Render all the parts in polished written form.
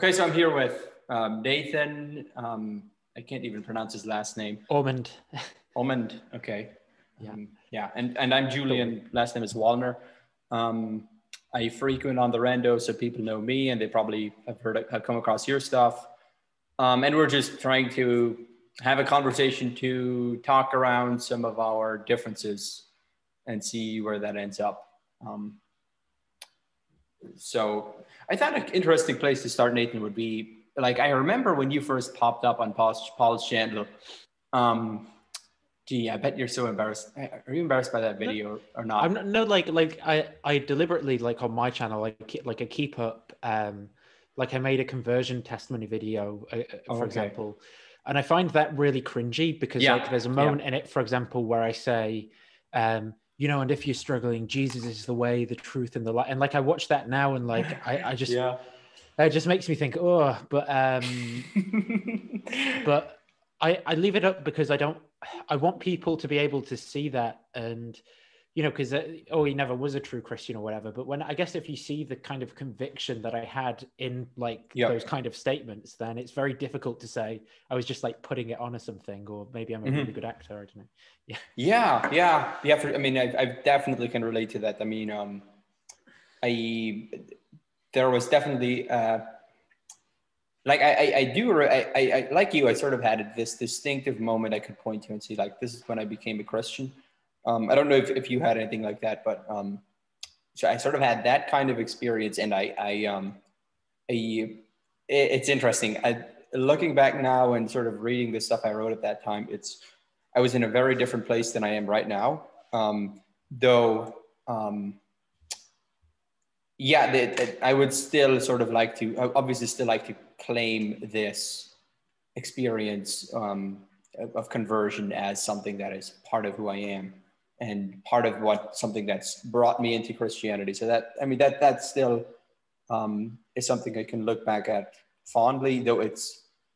Okay, so I'm here with Nathan. I can't even pronounce his last name. Ormond. Ormond. Okay. Yeah. Yeah. And I'm Julian. Last name is Wallner. I frequent on the rando, so people know me, and they probably have come across your stuff. And we're just trying to have a conversation to talk around some of our differences and see where that ends up. So I thought an interesting place to start, Nathan, would be like, I remember when you first popped up on Paul's channel. Gee, I bet you're so embarrassed. Are you embarrassed by that video or not? I'm not, no, I deliberately, like, on my channel, I keep up, like I made a conversion testimony video, for example, and I find that really cringy because like there's a moment in it, for example, where I say, you know, and if you're struggling, Jesus is the way, the truth, and the light. And like, I watch that now and like, I just, it just makes me think, oh, but I leave it up because I want people to be able to see that. And, you know, because, he never was a true Christian or whatever. But when, I guess if you see the kind of conviction that I had in like those kind of statements, then it's very difficult to say I was just like putting it on or something, or maybe I'm a really good actor. I don't know. I mean, I definitely can relate to that. I mean, there was definitely, like I like you, I sort of had this distinctive moment I could point to and see, like, this is when I became a Christian. I don't know if you had anything like that, but so I sort of had that kind of experience, and it's interesting. Looking back now and sort of reading the stuff I wrote at that time, I was in a very different place than I am right now. I would still sort of like to, obviously still like to claim this experience of conversion as something that is part of who I am and part of something that's brought me into Christianity. So that still is something I can look back at fondly, though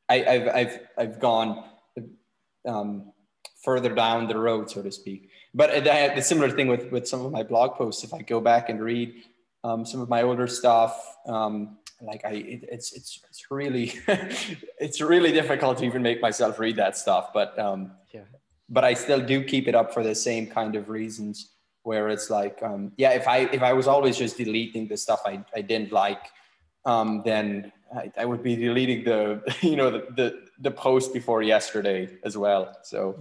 I've gone further down the road, so to speak. But I had the similar thing with some of my blog posts. If I go back and read some of my older stuff, it's really it's really difficult to even make myself read that stuff. But I still do keep it up for the same kind of reasons, where it's like, if I was always just deleting the stuff I didn't like, then I would be deleting the post before yesterday as well. So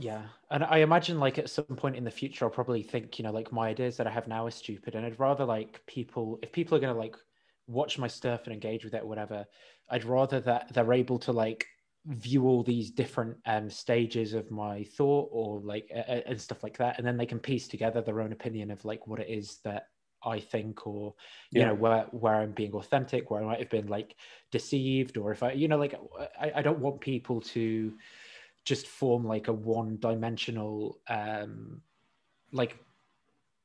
and I imagine like at some point in the future I'll probably think, you know, like my ideas that I have now are stupid, and I'd rather like if people are going to like watch my stuff and engage with it or whatever, I'd rather that they're able to like view all these different stages of my thought or like and stuff like that, and then they can piece together their own opinion of like what it is that I think, or you know, where I'm being authentic, where I might have been like deceived, or if I, you know, like I don't want people to just form like a one-dimensional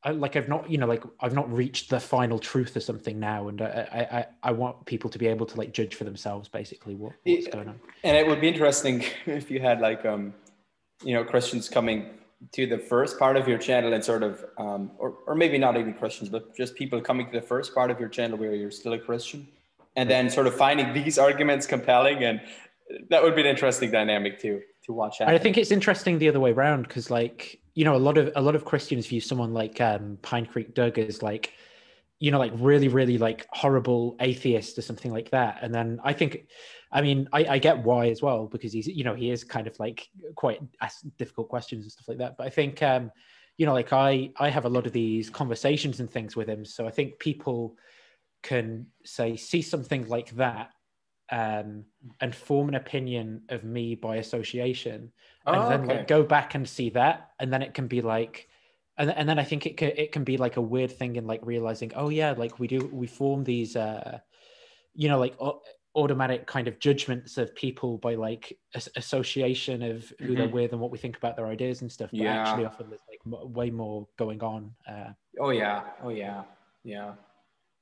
I've not reached the final truth or something now, and I want people to be able to like judge for themselves basically what's going on. And it would be interesting if you had like Christians coming to the first part of your channel and sort of or maybe not even Christians, but just people coming to the first part of your channel where you're still a Christian, and then sort of finding these arguments compelling, and that would be an interesting dynamic to watch happen. I think it's interesting the other way around, because like, you know, a lot of Christians view someone like Pine Creek Doug as like, you know, like really, really like horrible atheist or something like that. And then I think, I mean, I get why as well, because he's, you know, he is kind of like quite asking difficult questions and stuff like that. But I think, you know, like I have a lot of these conversations and things with him. So I think people can see something like that and form an opinion of me by association, and then like go back and see that, and then it can be like, and then I think it can be like a weird thing in like realizing, oh yeah, like we form these you know, like automatic kind of judgments of people by like association of who they're with and what we think about their ideas and stuff, but actually often there's like way more going on.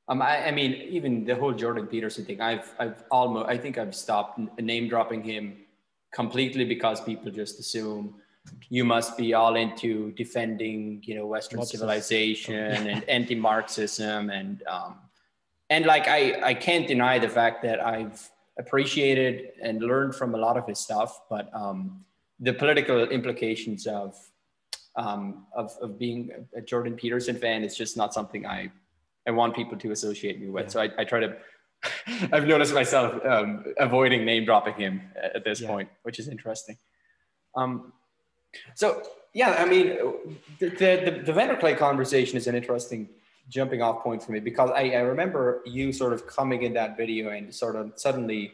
I mean, even the whole Jordan Peterson thing, I think I've stopped name dropping him completely, because people just assume you must be all into defending, you know, Western civilization and anti-Marxism, and like I can't deny the fact that appreciated and learned from a lot of his stuff, but the political implications of being a Jordan Peterson fan is just not something I want people to associate me with. Yeah. So I try to, I've noticed myself avoiding name dropping him at this point, which is interesting. So yeah, I mean, the Vanderklay conversation is an interesting jumping off point for me, because I remember you sort of coming in that video and sort of suddenly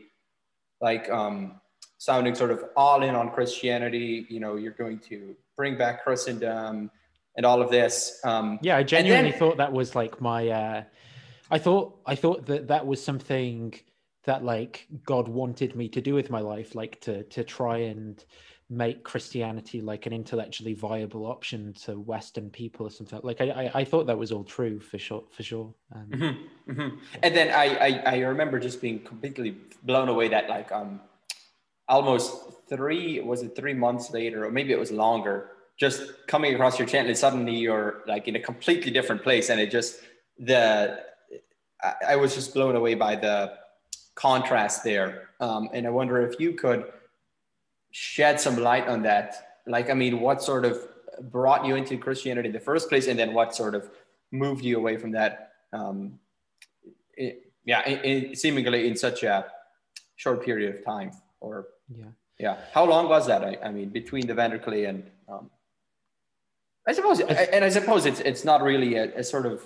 like sounding sort of all in on Christianity. You know, you're going to bring back Christendom and all of this. Yeah, I genuinely thought that was like my, I thought that was something that like God wanted me to do with my life, like to try and make Christianity like an intellectually viable option to Western people or something. Like I thought that was all true for sure. And then I remember just being completely blown away that like almost 3 months later, or maybe it was longer, just coming across your channel and suddenly you're like in a completely different place, and it just I was just blown away by the contrast there. And I wonder if you could shed some light on that. Like, I mean, what sort of brought you into Christianity in the first place, and then what sort of moved you away from that? Seemingly in such a short period of time. Or how long was that? I mean, between the Vanderklay and I suppose it's not really a sort of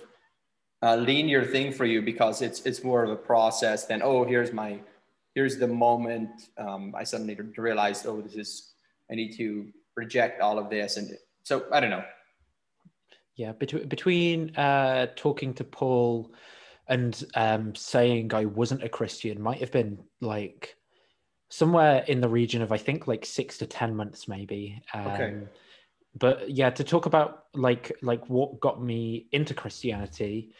a linear thing for you, because it's more of a process than, oh, here's the moment I suddenly realized, oh, I need to reject all of this. And so I don't know. Yeah, between talking to Paul and saying I wasn't a Christian might have been like somewhere in the region of, I think, like 6 to 10 months maybe. Okay. But yeah, to talk about like what got me into Christianity,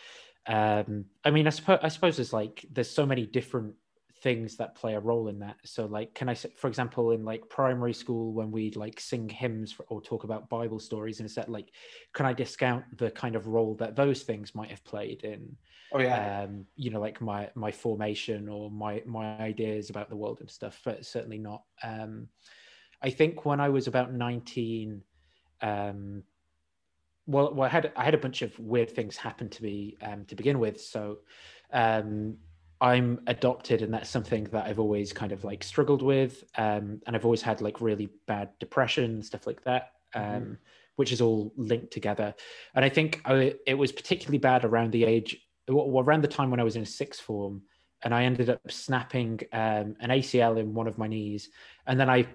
I mean, I suppose there's so many different things that play a role in that. So like, can I say, for example, in like primary school, when we'd like sing hymns or talk about Bible stories, and it's that like, can I discount the kind of role that those things might have played in, you know, like my formation or my ideas about the world and stuff? But certainly not. I think when I was about 19, well, I had a bunch of weird things happen to me to begin with. So I'm adopted, and that's something that I've always kind of like struggled with. And I've always had like really bad depression, stuff like that, which is all linked together. And I think it was particularly bad around the time when I was in sixth form, and I ended up snapping an ACL in one of my knees. And then I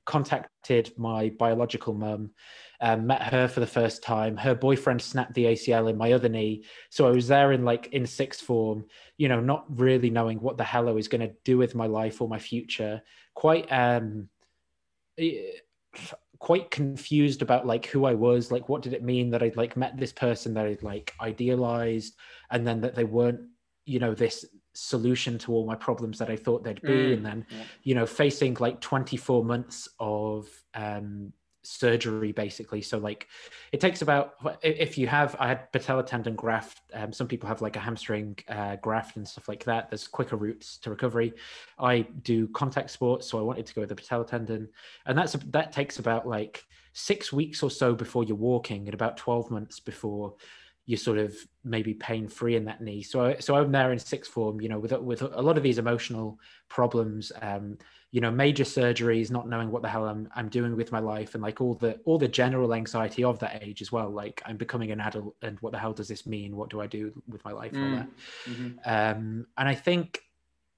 contacted my biological mum, met her for the first time. Her boyfriend snapped the ACL in my other knee. So I was there in sixth form, you know, not really knowing what the hell I was going to do with my life or my future. Quite confused about like who I was, like what did it mean that I'd like met this person that I'd like idealized, and then that they weren't, you know, this solution to all my problems that I thought they'd be. And then, you know, facing like 24 months of surgery basically. So like it takes about, I had patella tendon graft. Some people have like a hamstring graft and stuff like that. There's quicker routes to recovery. I do contact sports, so I wanted to go with the patella tendon, and that takes about like 6 weeks or so before you're walking, and about 12 months before you're sort of maybe pain-free in that knee. So I'm there in sixth form, you know, with a lot of these emotional problems, you know, major surgeries, not knowing what the hell I'm doing with my life, and like all the general anxiety of that age as well. Like, I'm becoming an adult, and what the hell does this mean? What do I do with my life? And all that. And I think,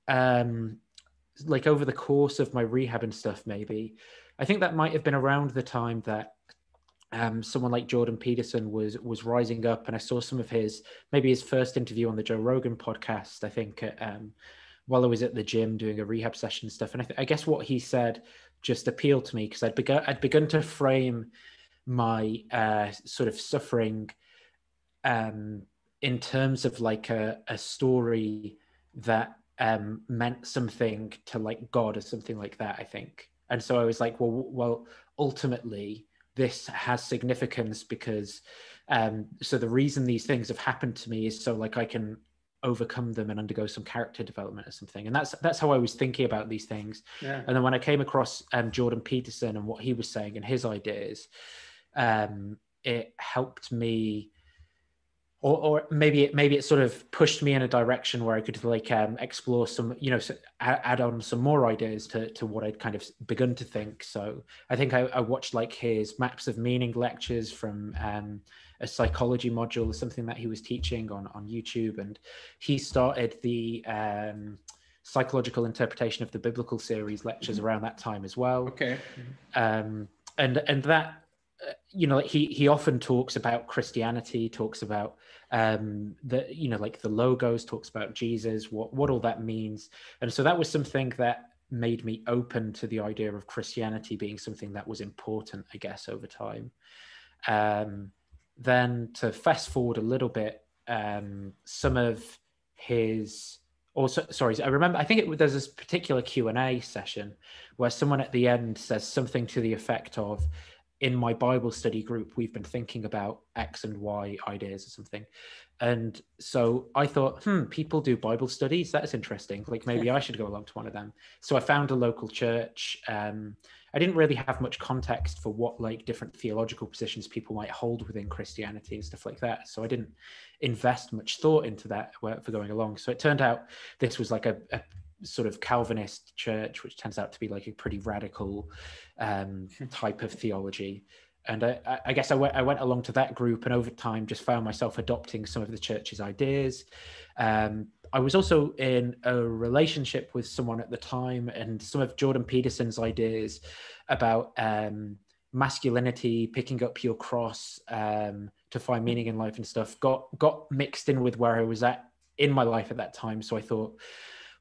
like over the course of my rehab and stuff, maybe, I think that might have been around the time that someone like Jordan Peterson was rising up, and I saw some of his first interview on the Joe Rogan podcast, I think, while I was at the gym doing a rehab session and stuff. And I guess what he said just appealed to me, because I'd begun to frame my sort of suffering in terms of like a story that meant something to like God or something like that, I think. And so I was like, well, ultimately, this has significance because so the reason these things have happened to me is so like I can overcome them and undergo some character development or something. And that's how I was thinking about these things. Yeah. And then when I came across Jordan Peterson and what he was saying and his ideas, it helped me, or maybe it sort of pushed me in a direction where I could like explore some, add on some more ideas to what I'd kind of begun to think. So I think I watched like his Maps of Meaning lectures from a psychology module or something that he was teaching on YouTube, and he started the psychological interpretation of the biblical series lectures around that time as well. Okay. And that, he often talks about Christianity, talks about the logos, talks about Jesus, what all that means. And so that was something that made me open to the idea of Christianity being something that was important, I guess, over time. Then to fast forward a little bit, some of his, also, sorry, I remember, I think there's this particular Q&A session where someone at the end says something to the effect of, in my Bible study group, we've been thinking about X and Y ideas or something. And so I thought, people do Bible studies. That's interesting. Like maybe I should go along to one of them. So I found a local church. I didn't really have much context for what like different theological positions people might hold within Christianity and stuff like that. So I didn't invest much thought into that for going along. So it turned out this was like a sort of Calvinist church, which turns out to be like a pretty radical type of theology. And I guess I went along to that group, and over time just found myself adopting some of the church's ideas. I was also in a relationship with someone at the time, and some of Jordan Peterson's ideas about masculinity, picking up your cross to find meaning in life and stuff got mixed in with where I was at in my life at that time. So I thought,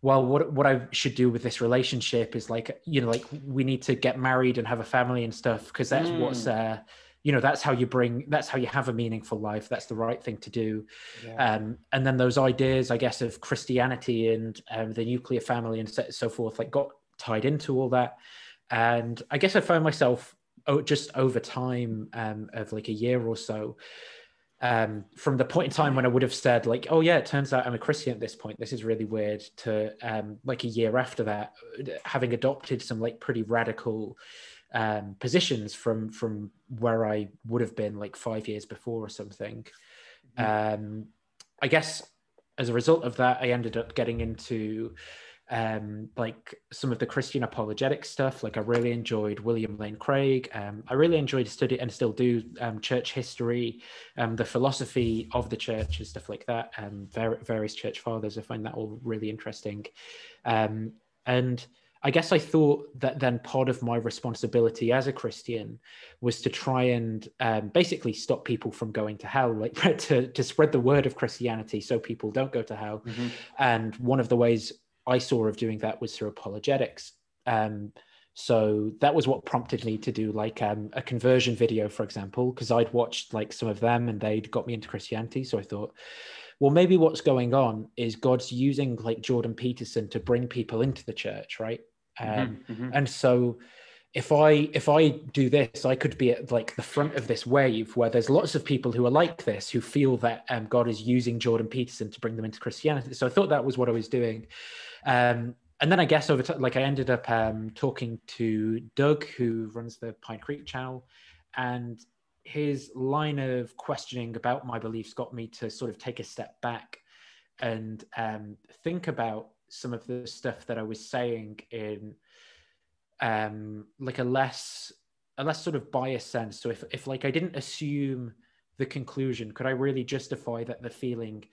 well, what I should do with this relationship is like we need to get married and have a family and stuff, because that's what's that's how you have a meaningful life. That's the right thing to do. Yeah. And then those ideas, I guess, of Christianity and the nuclear family and so forth, like got tied into all that. And I guess I found myself just over time of like a year or so, from the point in time when I would have said like, oh yeah, it turns out I'm a Christian at this point, this is really weird, to like a year after that, having adopted some like pretty radical positions from where I would have been like 5 years before or something. I guess as a result of that, I ended up getting into like some of the Christian apologetics stuff. Like I really enjoyed William Lane Craig. I really enjoyed study and still do church history, the philosophy of the church and stuff like that, various church fathers. I find that all really interesting. And I guess I thought that then part of my responsibility as a Christian was to try and basically stop people from going to hell, like to spread the word of Christianity so people don't go to hell. And one of the ways I saw of doing that was through apologetics. So that was what prompted me to do like a conversion video, for example, because I'd watched like some of them and they'd got me into Christianity. So I thought, well, maybe what's going on is God's using like Jordan Peterson to bring people into the church, right? And so if I do this, I could be at like the front of this wave where there's lots of people who are like this, who feel that God is using Jordan Peterson to bring them into Christianity. So I thought that was what I was doing. And then I guess over time, like I ended up talking to Doug, who runs the Pine Creek channel, and his line of questioning about my beliefs got me to sort of take a step back and think about some of the stuff that I was saying in like a less sort of biased sense. So if like I didn't assume the conclusion, could I really justify that the feeling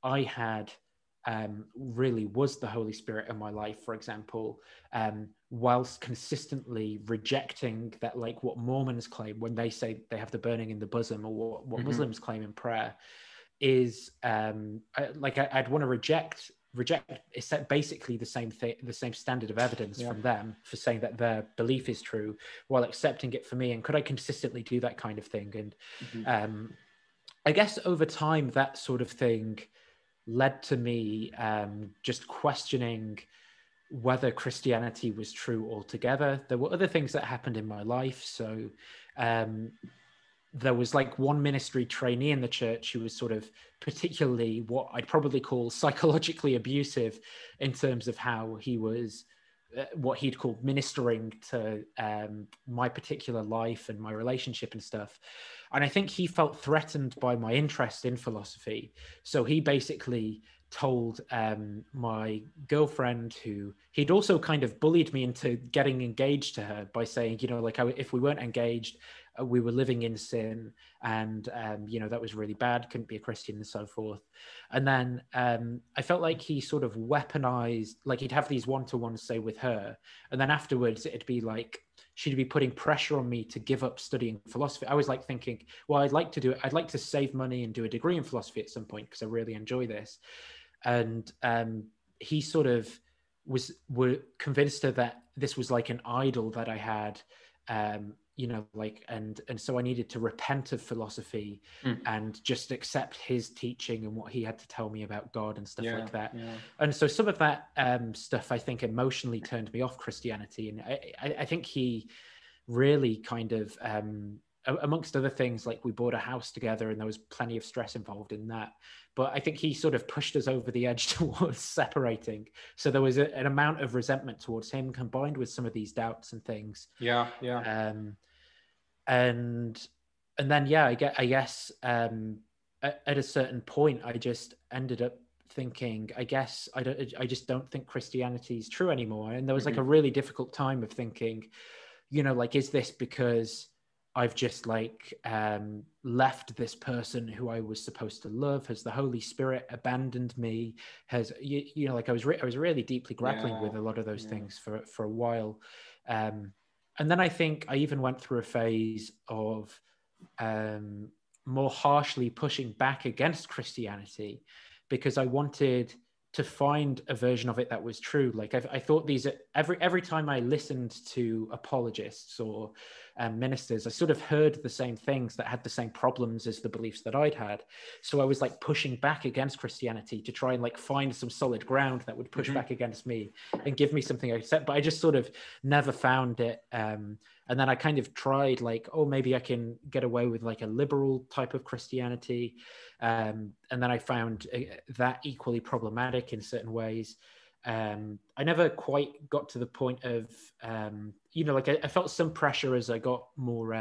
I had really was the Holy Spirit in my life, for example, whilst consistently rejecting that, like what Mormons claim when they say they have the burning in the bosom, or what Muslims claim in prayer, is I'd want to reject is basically the same thing, the same standard of evidence from them for saying that their belief is true, while accepting it for me. And could I consistently do that kind of thing? And I guess over time that sort of thing led to me just questioning whether Christianity was true altogether. There were other things that happened in my life. So there was like one ministry trainee in the church who was sort of particularly what I'd probably call psychologically abusive in terms of how he was, what he'd call ministering to my particular life and my relationship and stuff. And I think he felt threatened by my interest in philosophy. So he basically told my girlfriend, who he'd also kind of bullied me into getting engaged to her by saying, you know, like if we weren't engaged, we were living in sin, and you know, that was really bad, couldn't be a Christian and so forth. And then I felt like he sort of weaponized, like he'd have these one-to-ones, say, with her, and then afterwards it'd be like she'd be putting pressure on me to give up studying philosophy. I was like thinking, well, I'd like to save money and do a degree in philosophy at some point because I really enjoy this. And he sort of were convinced her that this was like an idol that I had, you know, like, and so I needed to repent of philosophy and just accept his teaching and what he had to tell me about God and stuff like that. Yeah. And so some of that stuff, I think, emotionally turned me off Christianity. And I think he really kind of, amongst other things, like we bought a house together and there was plenty of stress involved in that. But I think he sort of pushed us over the edge towards separating. So there was an amount of resentment towards him combined with some of these doubts and things. Yeah, yeah. And then, yeah, I guess at a certain point, I just ended up thinking, I guess I just don't think Christianity is true anymore. And there was like a really difficult time of thinking, you know, like, is this because I've just like left this person who I was supposed to love? Has the Holy Spirit abandoned me? Has you know, like I was really deeply grappling with a lot of those things for a while, and then I think I even went through a phase of more harshly pushing back against Christianity because I wanted to find a version of it that was true. Like I thought these, every time I listened to apologists or ministers, I sort of heard the same things that had the same problems as the beliefs that I'd had. So I was like pushing back against Christianity to try and like find some solid ground that would push back against me and give me something I accept. But I just sort of never found it. And then I kind of tried like, oh, maybe I can get away with like a liberal type of Christianity. And then I found that equally problematic in certain ways. I never quite got to the point of, you know, like I felt some pressure as I got more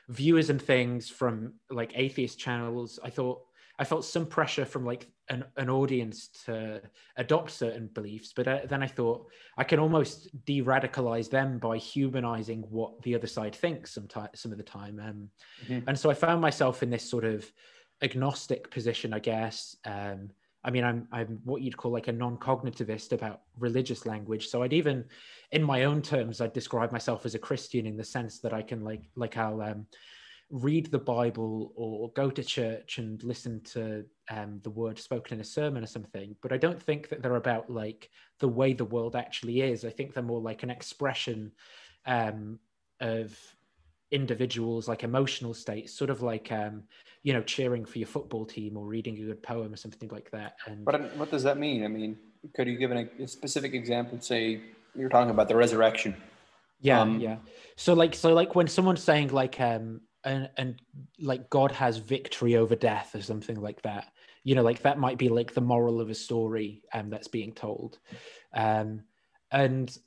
viewers and things from like atheist channels. I felt some pressure from like an audience to adopt certain beliefs, but then I thought I can almost de-radicalize them by humanizing what the other side thinks some of the time. And so I found myself in this sort of agnostic position, I guess. I mean, I'm what you'd call like a non-cognitivist about religious language. So I'd even, in my own terms, I'd describe myself as a Christian in the sense that I can like I'll read the Bible or go to church and listen to the word spoken in a sermon or something. But I don't think that they're about like the way the world actually is. I think they're more like an expression of individuals, like emotional states, sort of like you know, cheering for your football team or reading a good poem or something like that. And but what does that mean? I mean, could you give a specific example? Say you're talking about the resurrection. Yeah. So like when someone's saying like and like God has victory over death or something like that, you know, like that might be like the moral of a story that's being told, and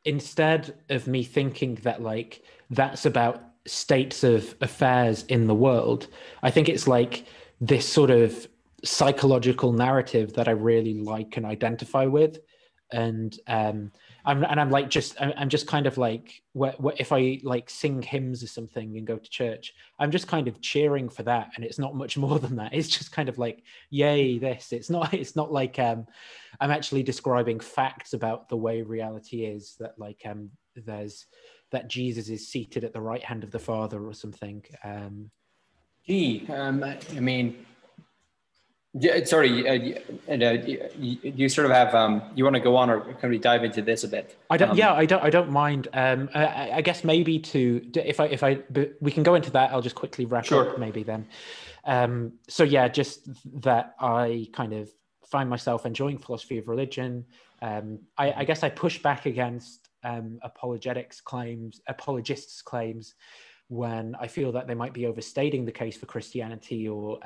instead of me thinking that like that's about states of affairs in the world, I think it's like this sort of psychological narrative that I really like and identify with. And I'm just kind of like, if I like sing hymns or something and go to church, I'm just kind of cheering for that, and it's not much more than that. It's just kind of like, yay, this. It's not like I'm actually describing facts about the way reality is, that like that Jesus is seated at the right hand of the Father or something. I mean. Yeah, sorry, you sort of have, you want to go on, or can we dive into this a bit? I don't mind. I guess maybe we can go into that. I'll just quickly wrap up maybe then. So yeah, just that I kind of find myself enjoying philosophy of religion. I guess I push back against apologists' claims when I feel that they might be overstating the case for Christianity, or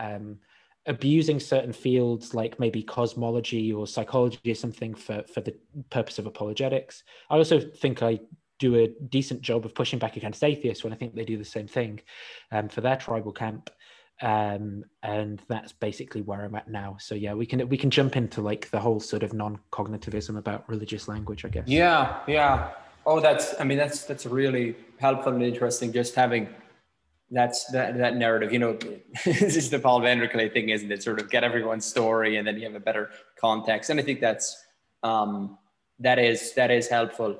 abusing certain fields like maybe cosmology or psychology or something for the purpose of apologetics. I also think I do a decent job of pushing back against atheists when I think they do the same thing for their tribal camp. And that's basically where I'm at now. So yeah, we can jump into like the whole sort of non-cognitivism about religious language, I guess. Yeah. Oh, that's really helpful and interesting. Just having that narrative, this is the Paul van der Klee thing, isn't it? Sort of get everyone's story, and then you have a better context. And I think that is helpful.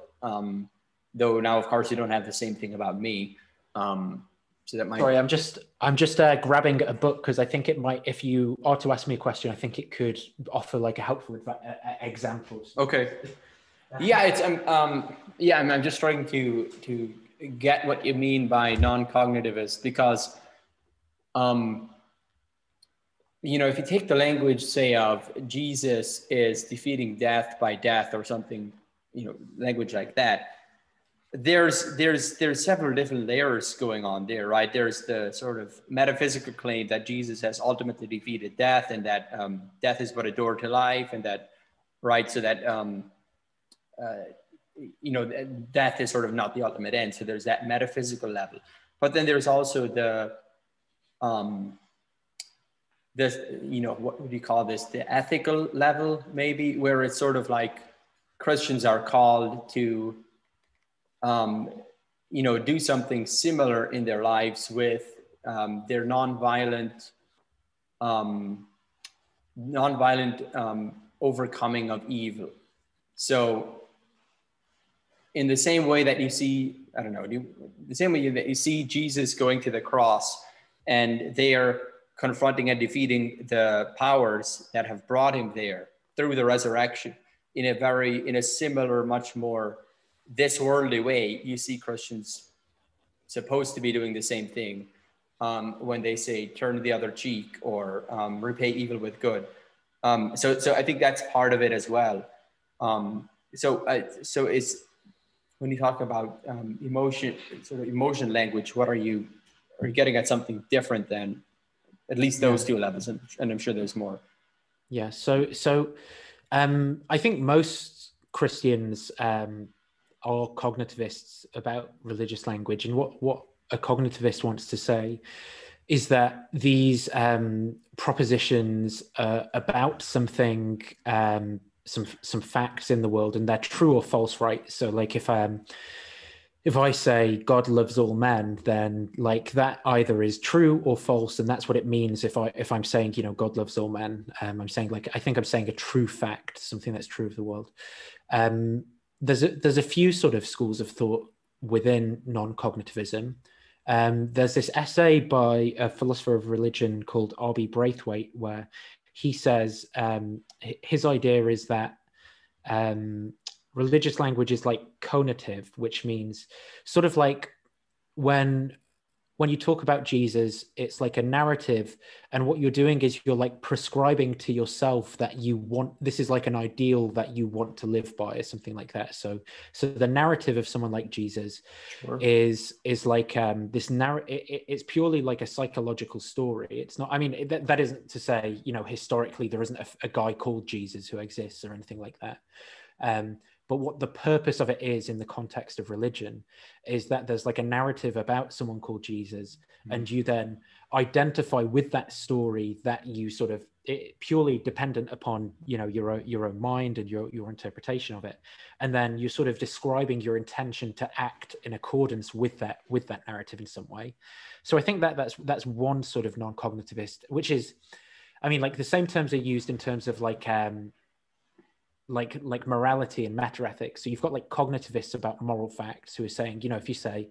Though now, of course, you don't have the same thing about me. So that might. Sorry, I'm just grabbing a book because I think it might. If you are to ask me a question, I think it could offer like a helpful examples. Okay. Yeah, I'm just trying to get what you mean by non-cognitivist, because if you take the language, say, of Jesus is defeating death by death or something, language like that, there's several different layers going on there, right? There's the sort of metaphysical claim that Jesus has ultimately defeated death, and that death is but a door to life, and that, right, so that death is sort of not the ultimate end. So there's that metaphysical level, but then there's also the what would you call this? The ethical level, maybe, where it's sort of like Christians are called to do something similar in their lives with their nonviolent overcoming of evil. So in the same way that you see, the same way that you see Jesus going to the cross, and they are confronting and defeating the powers that have brought him there through the resurrection, in a similar, much more this worldly way, you see Christians supposed to be doing the same thing when they say turn the other cheek, or repay evil with good. So I think that's part of it as well. So it's, when you talk about emotion language, what are you getting at? Something different than at least those two levels, and I'm sure there's more. Yeah. So I think most Christians are cognitivists about religious language, and what a cognitivist wants to say is that these propositions about something, some facts in the world, and they're true or false, right? So like if I say God loves all men, then like that either is true or false, and that's what it means if I'm saying God loves all men. I'm saying, like, I think I'm saying a true fact, something that's true of the world. There's a few sort of schools of thought within non-cognitivism. There's this essay by a philosopher of religion called R.B. Braithwaite, where he says his idea is that religious language is like conative, which means sort of like when you talk about Jesus, it's like a narrative, and what you're doing is you're like prescribing to yourself that you want, this is like an ideal that you want to live by, or something like that. So the narrative of someone like Jesus is like this it's purely like a psychological story. It's not, I mean, that isn't to say, historically there isn't a guy called Jesus who exists or anything like that. But what the purpose of it is in the context of religion is that there's like a narrative about someone called Jesus, and you then identify with that story that you sort of purely dependent upon, your own mind and your interpretation of it. And then you're sort of describing your intention to act in accordance with that narrative in some way. So I think that's one sort of non-cognitivist, which is, I mean, like the same terms are used in terms of like morality and meta-ethics. So you've got like cognitivists about moral facts who are saying, if you say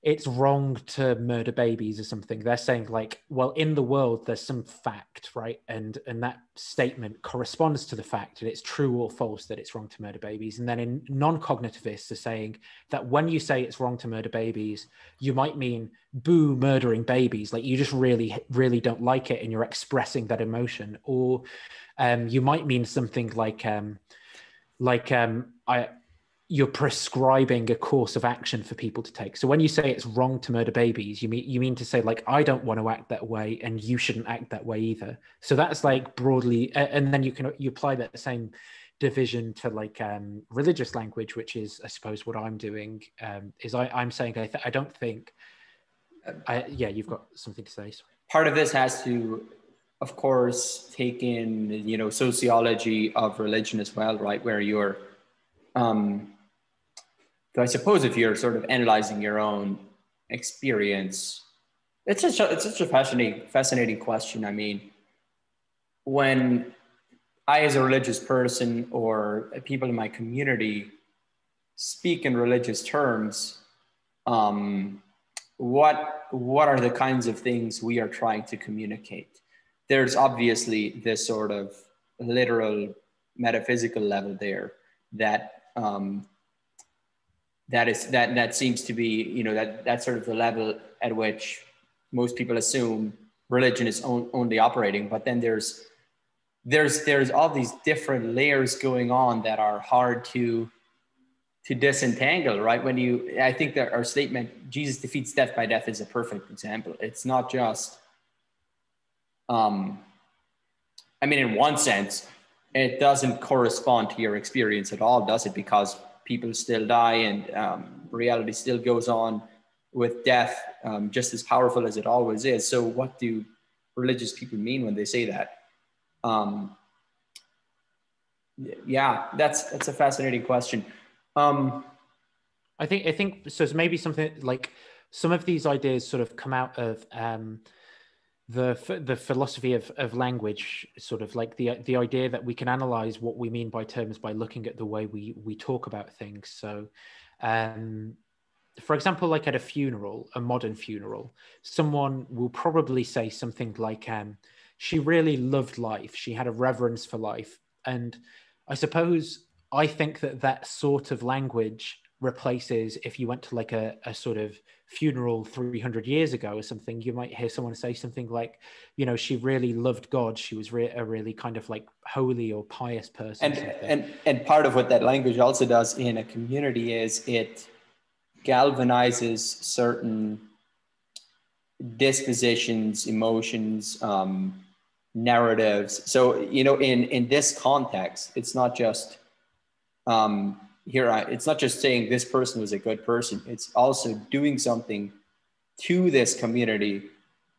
it's wrong to murder babies or something, they're saying like, well, in the world there's some fact, right? And that statement corresponds to the fact, and it's true or false that it's wrong to murder babies. And then in non-cognitivists are saying that when you say it's wrong to murder babies, you might mean boo murdering babies, like you just really, really don't like it and you're expressing that emotion. Or you might mean something like like you're prescribing a course of action for people to take. So when you say it's wrong to murder babies, you mean to say like, I don't want to act that way and you shouldn't act that way either. So that's like broadly, and then you apply that same division to like religious language, which is, I suppose, what I'm doing. Is I'm saying I don't think. Yeah, you've got something to say. Sorry. Part of this has to, of course, take in sociology of religion as well, right? Where you're, so I suppose if you're sort of analyzing your own experience, it's such a fascinating question. I mean, when I, as a religious person, or people in my community speak in religious terms, what are the kinds of things we are trying to communicate? There's obviously this sort of literal metaphysical level there that that seems to be, that's sort of the level at which most people assume religion is only operating. But then there's all these different layers going on that are hard to disentangle, right? I think that our statement, Jesus defeats death by death, is a perfect example. It's not just, in one sense, it doesn't correspond to your experience at all, does it? Because people still die, and reality still goes on with death, just as powerful as it always is. So what do religious people mean when they say that? Yeah, that's a fascinating question. I think so. It's maybe something like some of these ideas sort of come out of the philosophy of language, sort of like the idea that we can analyze what we mean by terms by looking at the way we talk about things. So, for example, like at a modern funeral, someone will probably say something like, she really loved life. She had a reverence for life. And I suppose I think that sort of language replaces, if you went to like a sort of funeral 300 years ago or something, you might hear someone say something like, she really loved God. She was a really kind of like holy or pious person. And part of what that language also does in a community is it galvanizes certain dispositions, emotions, narratives. So, in this context, it's not just it's not just saying this person was a good person. It's also doing something to this community,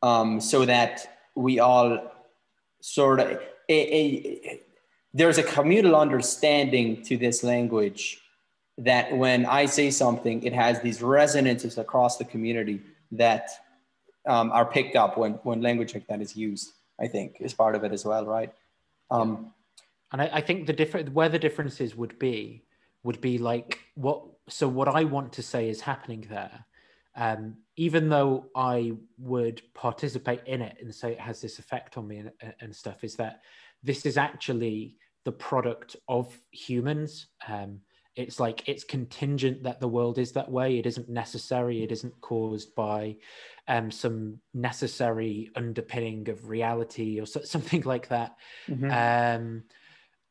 so that we all sort of there's a communal understanding to this language, that when I say something, it has these resonances across the community that are picked up when language like that is used. I think is part of it as well, right? And I think where the differences would be like what I want to say is happening there, even though I would participate in it and say it has this effect on me and stuff, is that this is actually the product of humans. It's like, it's contingent that the world is that way. It isn't necessary. It isn't caused by some necessary underpinning of reality or something like that. Mm-hmm.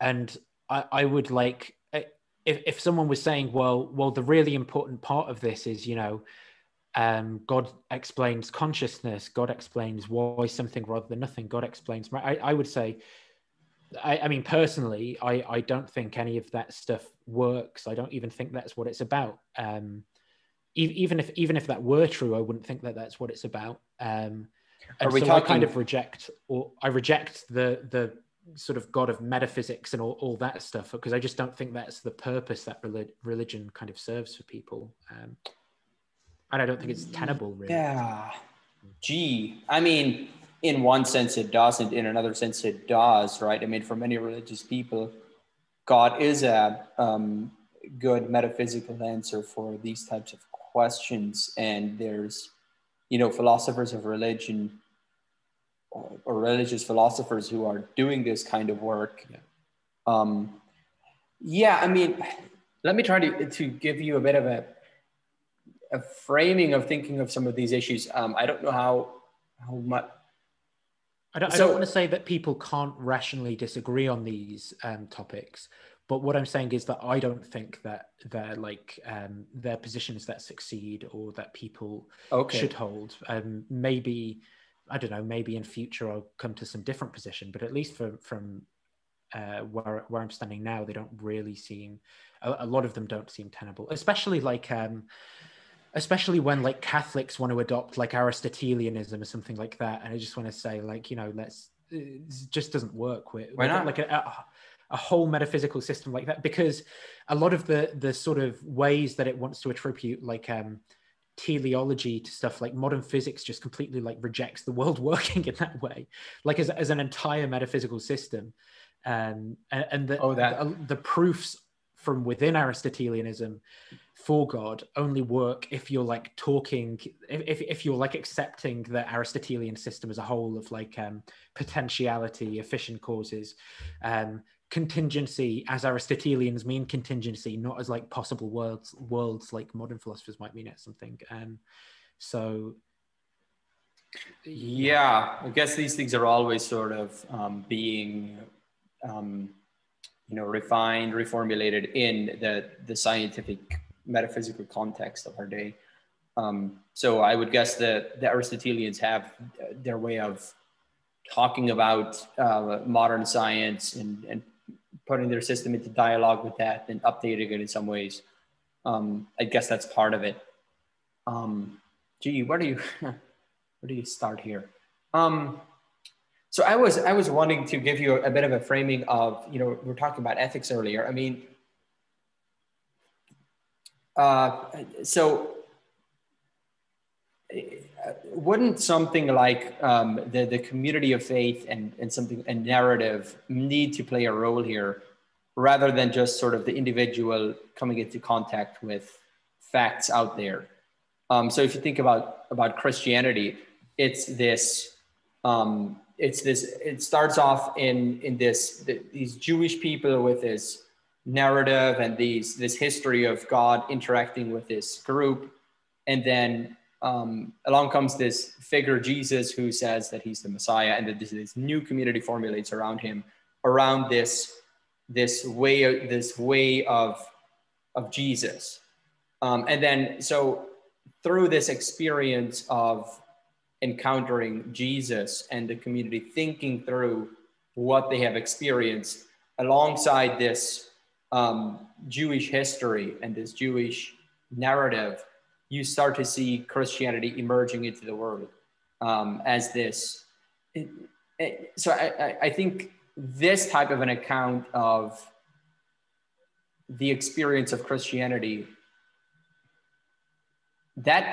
And I would like, if someone was saying, well, the really important part of this is, God explains consciousness. God explains why something rather than nothing. God explains. I would say, I mean, personally, I don't think any of that stuff works. I don't even think that's what it's about. Even if that were true, I wouldn't think that that's what it's about. And so I kind of reject the sort of God of metaphysics and all that stuff, because I just don't think that's the purpose that religion kind of serves for people. And I don't think it's tenable, really. Yeah. I mean, in one sense it doesn't, in another sense it does, right? I mean, for many religious people, God is a good metaphysical answer for these types of questions. And there's, philosophers of religion or religious philosophers who are doing this kind of work. Yeah. I mean, let me try to give you a bit of a framing of thinking of some of these issues. I don't know how much. I don't want to say that people can't rationally disagree on these topics, But what I'm saying is that I don't think that they're like their positions that succeed or that people should hold. Maybe, I don't know, maybe in future I'll come to some different position, but at least from where I'm standing now, they don't really seem, a lot of them don't seem tenable, especially when like Catholics want to adopt like Aristotelianism or something like that. And I just want to say, like, you know, it just doesn't work with Why not? like a whole metaphysical system like that, because a lot of the sort of ways that it wants to attribute like teleology to stuff, like modern physics just completely like rejects the world working in that way, like as an entire metaphysical system. And the proofs from within Aristotelianism for God only work if you're like talking, if you're like accepting the Aristotelian system as a whole of like potentiality, efficient causes, contingency, as Aristotelians mean contingency, not as like possible worlds like modern philosophers might mean it something. So yeah, I guess these things are always sort of being refined, reformulated in the scientific metaphysical context of our day. So I would guess that the Aristotelians have their way of talking about modern science and putting their system into dialogue with that and updating it in some ways. I guess that's part of it. Where do you start here? So I was wanting to give you a bit of a framing of, we were talking about ethics earlier. I mean, so wouldn't something like the community of faith and a narrative need to play a role here, rather than just sort of the individual coming into contact with facts out there? So if you think about Christianity, it starts off in these Jewish people with this narrative and this history of God interacting with this group, and then along comes this figure Jesus who says that he's the Messiah, and that this new community formulates around him, around this way of Jesus, and then so through this experience of encountering Jesus and the community thinking through what they have experienced alongside this Jewish history and this Jewish narrative, you start to see Christianity emerging into the world as this. So I think this type of an account of the experience of Christianity, that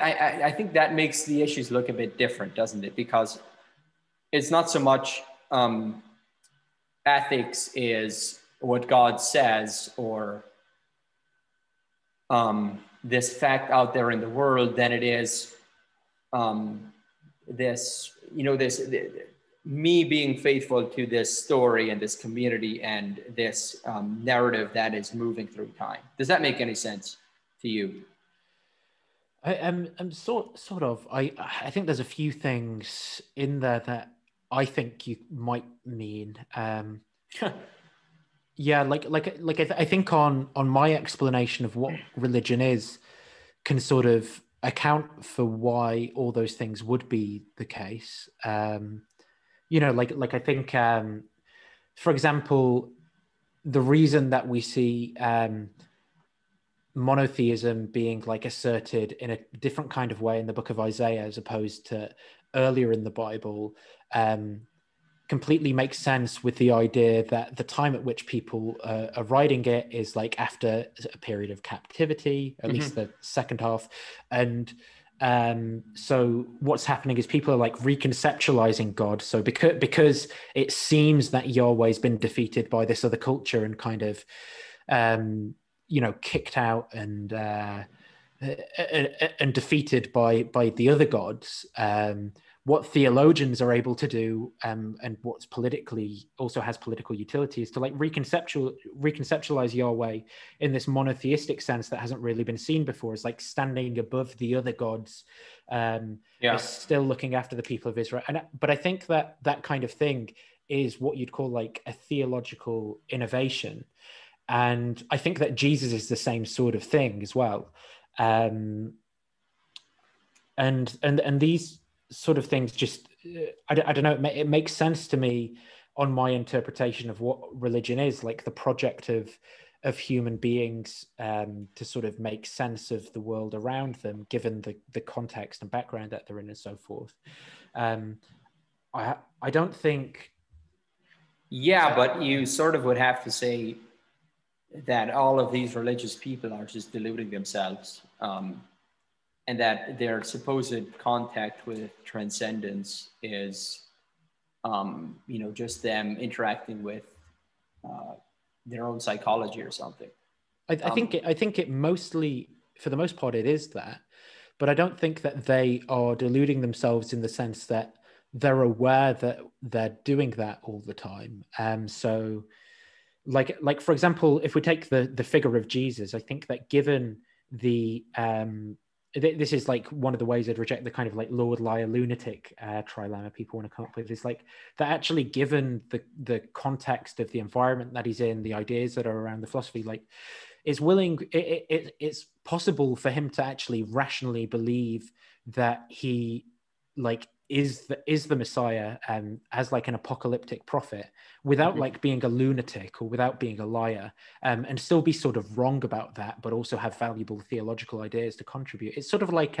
I think that makes the issues look a bit different, doesn't it? Because it's not so much ethics is what God says, or this fact out there in the world, than it is me being faithful to this story and this community and this narrative that is moving through time. Does that make any sense to you? I'm sort of. I think there's a few things in there that I think you might mean. Yeah, I think on my explanation of what religion is can sort of account for why all those things would be the case. I think, for example, the reason that we see monotheism being like asserted in a different kind of way in the book of Isaiah as opposed to earlier in the Bible completely makes sense with the idea that the time at which people are writing it is like after a period of captivity, at least the second half. And so what's happening is people are like reconceptualizing God. So because it seems that Yahweh's been defeated by this other culture and kind of kicked out and defeated by the other gods, what theologians are able to do, and what's politically also has political utility, is to like reconceptualize Yahweh in this monotheistic sense that hasn't really been seen before, is like standing above the other gods, is still looking after the people of Israel. But I think that kind of thing is what you'd call like a theological innovation. And I think that Jesus is the same sort of thing as well. And these sort of things just, I don't know, it makes sense to me on my interpretation of what religion is, like the project of human beings to sort of make sense of the world around them, given the context and background that they're in and so forth. I don't think... Yeah, but you sort of would have to say that all of these religious people are just deluding themselves, and that their supposed contact with transcendence is, just them interacting with their own psychology or something. I think it mostly, for the most part, it is that, but I don't think that they are deluding themselves in the sense that they're aware that they're doing that all the time. So, like for example, if we take the figure of Jesus, I think that given the this is like one of the ways I'd reject the kind of like Lord Liar lunatic trilemma people want to come up with, is like that actually, given the context of the environment that he's in, the ideas that are around the philosophy, like it's possible for him to actually rationally believe that he like is the Messiah as like an apocalyptic prophet without like being a lunatic or without being a liar, and still be sort of wrong about that, but also have valuable theological ideas to contribute. It's sort of like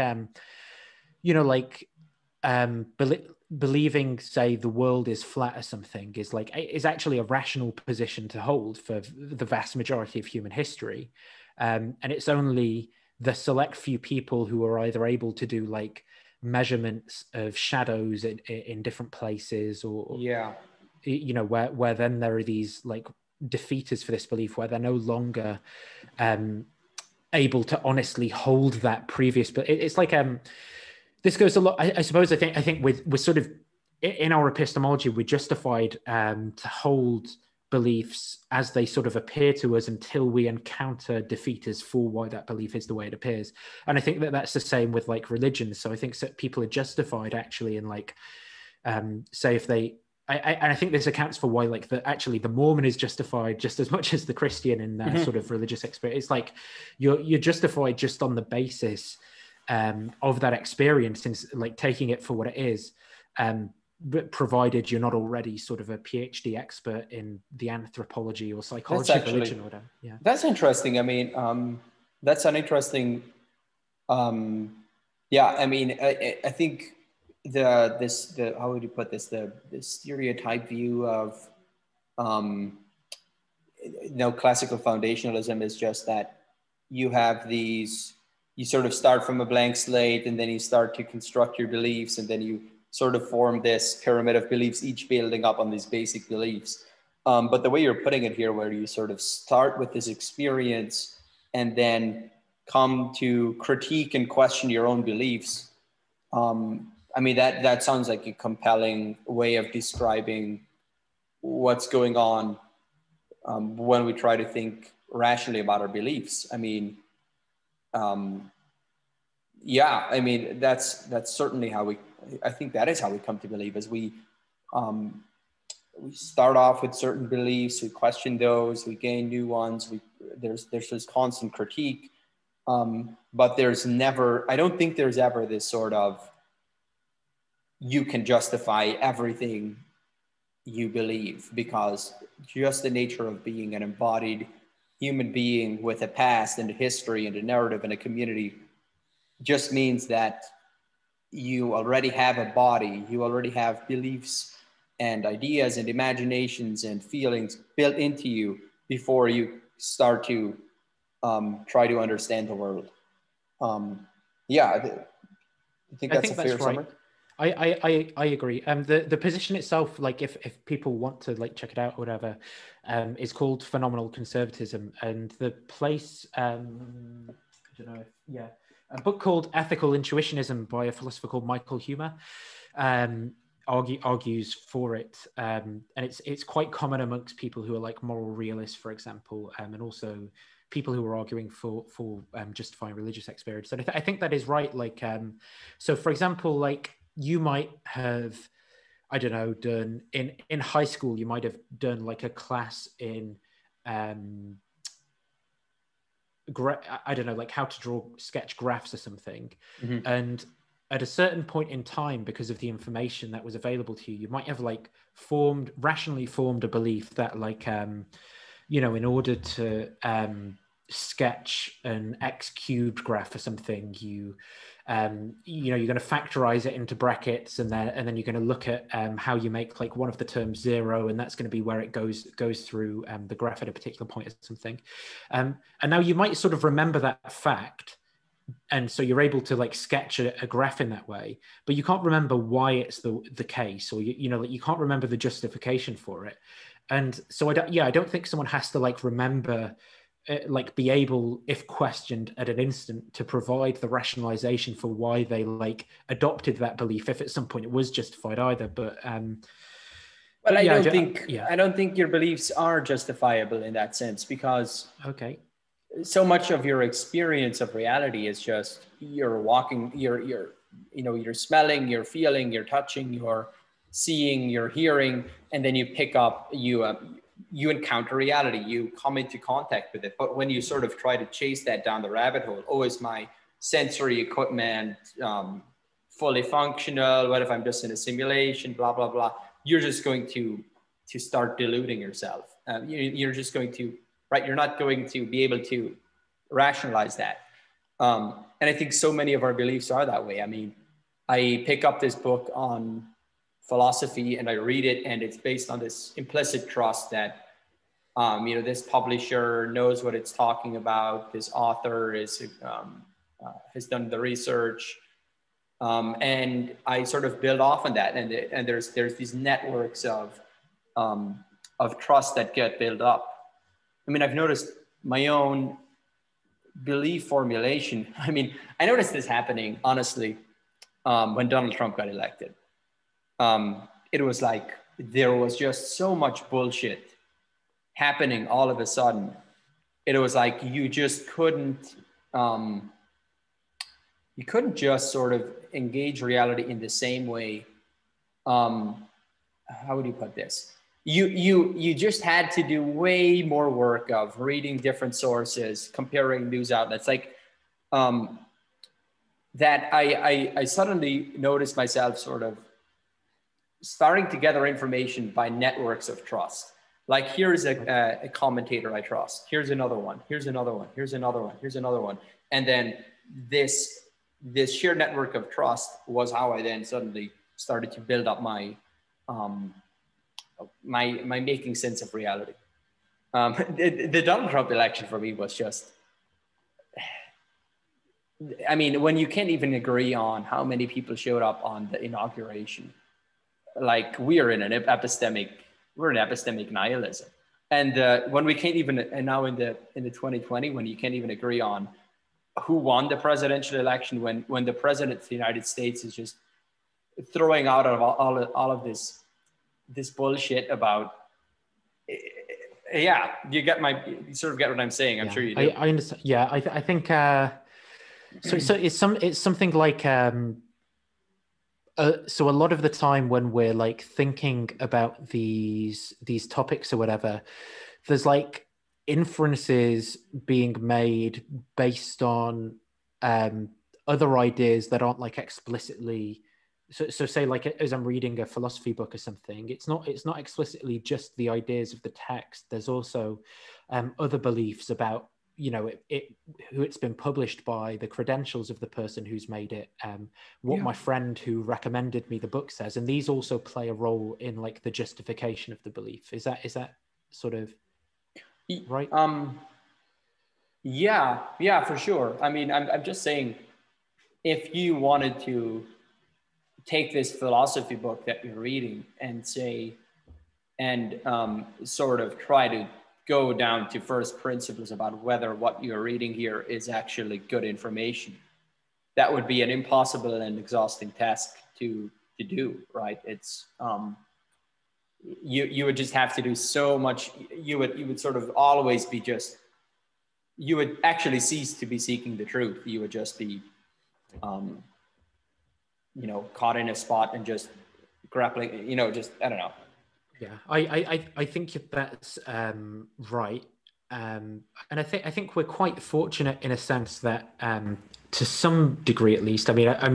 believing, say, the world is flat or something is actually a rational position to hold for the vast majority of human history, and it's only the select few people who are either able to do like measurements of shadows in different places, or where then there are these like defeaters for this belief, where they're no longer able to honestly hold that previous, but it's like this goes a lot, I suppose. I think we're sort of in our epistemology, we're justified to hold beliefs as they sort of appear to us until we encounter defeaters for why that belief is the way it appears. And I think that that's the same with like religion. So I think people are justified actually in like, say if they, and I think this accounts for why like actually the Mormon is justified just as much as the Christian in their sort of religious experience. It's like you're justified just on the basis of that experience, and like taking it for what it is. But provided you're not already sort of a PhD expert in the anthropology or psychology of religion or whatever. Yeah, that's interesting. I mean, that's an interesting. I mean, I think the how would you put this? The stereotype view of classical foundationalism is just that you have these. You sort of start from a blank slate, and then you start to construct your beliefs, and then you sort of form this pyramid of beliefs, each building up on these basic beliefs. But the way you're putting it here, where you sort of start with this experience and then come to critique and question your own beliefs. I mean, that sounds like a compelling way of describing what's going on when we try to think rationally about our beliefs. I mean, I mean, that's certainly how I think that is how we come to believe, as we start off with certain beliefs, we question those, we gain new ones, there's this constant critique, but I don't think there's ever this sort of, you can justify everything you believe, because just the nature of being an embodied human being with a past and a history and a narrative and a community just means that you already have a body, you already have beliefs and ideas and imaginations and feelings built into you before you start to try to understand the world. I think that's a fair summary. I agree. The position itself, like if people want to like check it out or whatever, is called Phenomenal Conservatism, and the place, I don't know, a book called Ethical Intuitionism by a philosopher called Michael Huemer argues for it, and it's quite common amongst people who are like moral realists, for example, and also people who are arguing for justifying religious experience. And I think that is right. Like, so for example, like you might have, I don't know, done in high school, you might have done like a class in I don't know, like how to draw sketch graphs or something. Mm-hmm. And at a certain point in time, because of the information that was available to you, you might have like rationally formed a belief that like, you know, in order to sketch an x cubed graph or something, you know, you're going to factorize it into brackets, and then you're going to look at how you make like one of the terms 0, and that's going to be where it goes through the graph at a particular point or something. And now you might sort of remember that fact, and so you're able to like sketch a graph in that way, but you can't remember why it's the case, or you know, like you can't remember the justification for it. And so I don't think someone has to like remember, like be able, if questioned at an instant, to provide the rationalization for why they like adopted that belief, if at some point it was justified either. But well, I don't think your beliefs are justifiable in that sense, because so much of your experience of reality is just you're walking, you're smelling, you're feeling, you're touching, you're seeing, you're hearing, and then you pick up, you encounter reality, you come into contact with it. But when you sort of try to chase that down the rabbit hole, is my sensory equipment fully functional? What if I'm just in a simulation? Blah, blah, blah. You're just going to start deluding yourself. You're just going to, right? You're not going to be able to rationalize that. And I think so many of our beliefs are that way. I mean, I pick up this book on philosophy and I read it, and it's based on this implicit trust that, this publisher knows what it's talking about. This author has done the research. And I sort of build off on that. And there's these networks of trust that get built up. I mean, I've noticed my own belief formulation. I mean, I noticed this happening, honestly, when Donald Trump got elected. It was like there was just so much bullshit happening all of a sudden. It was like you just couldn't just sort of engage reality in the same way. How would you put this? You just had to do way more work of reading different sources, comparing news outlets, like that. I suddenly noticed myself sort of starting to gather information by networks of trust. Like here's a commentator I trust. Here's another one. Here's another one. Here's another one. Here's another one. And then this sheer network of trust was how I then suddenly started to build up my making sense of reality. The Donald Trump election for me was just, I mean, when you can't even agree on how many people showed up on the inauguration, like we're in epistemic nihilism. And when we can't even, and now in the 2020, when you can't even agree on who won the presidential election, when the president of the United States is just throwing out all of this bullshit about, you sort of get what I'm saying. I'm sure you do. I understand. Yeah, I think so it's something like so a lot of the time when we're like thinking about these topics or whatever, there's like inferences being made based on other ideas that aren't like explicitly. So say like as I'm reading a philosophy book or something, it's not explicitly just the ideas of the text. There's also other beliefs about, who it's been published by, the credentials of the person who's made it, what my friend who recommended me the book says, and these also play a role in like the justification of the belief. Is that sort of right? Yeah, for sure. I mean, I'm just saying, if you wanted to take this philosophy book that you're reading and say, and sort of try to go down to first principles about whether what you're reading here is actually good information, that would be an impossible and exhausting task to do, right? It's you would just have to do so much. You would sort of always be just, you would actually cease to be seeking the truth. You would just be caught in a spot and just grappling, just, I don't know. Yeah, I think that's right. and I think we're quite fortunate in a sense that, to some degree at least. I mean, I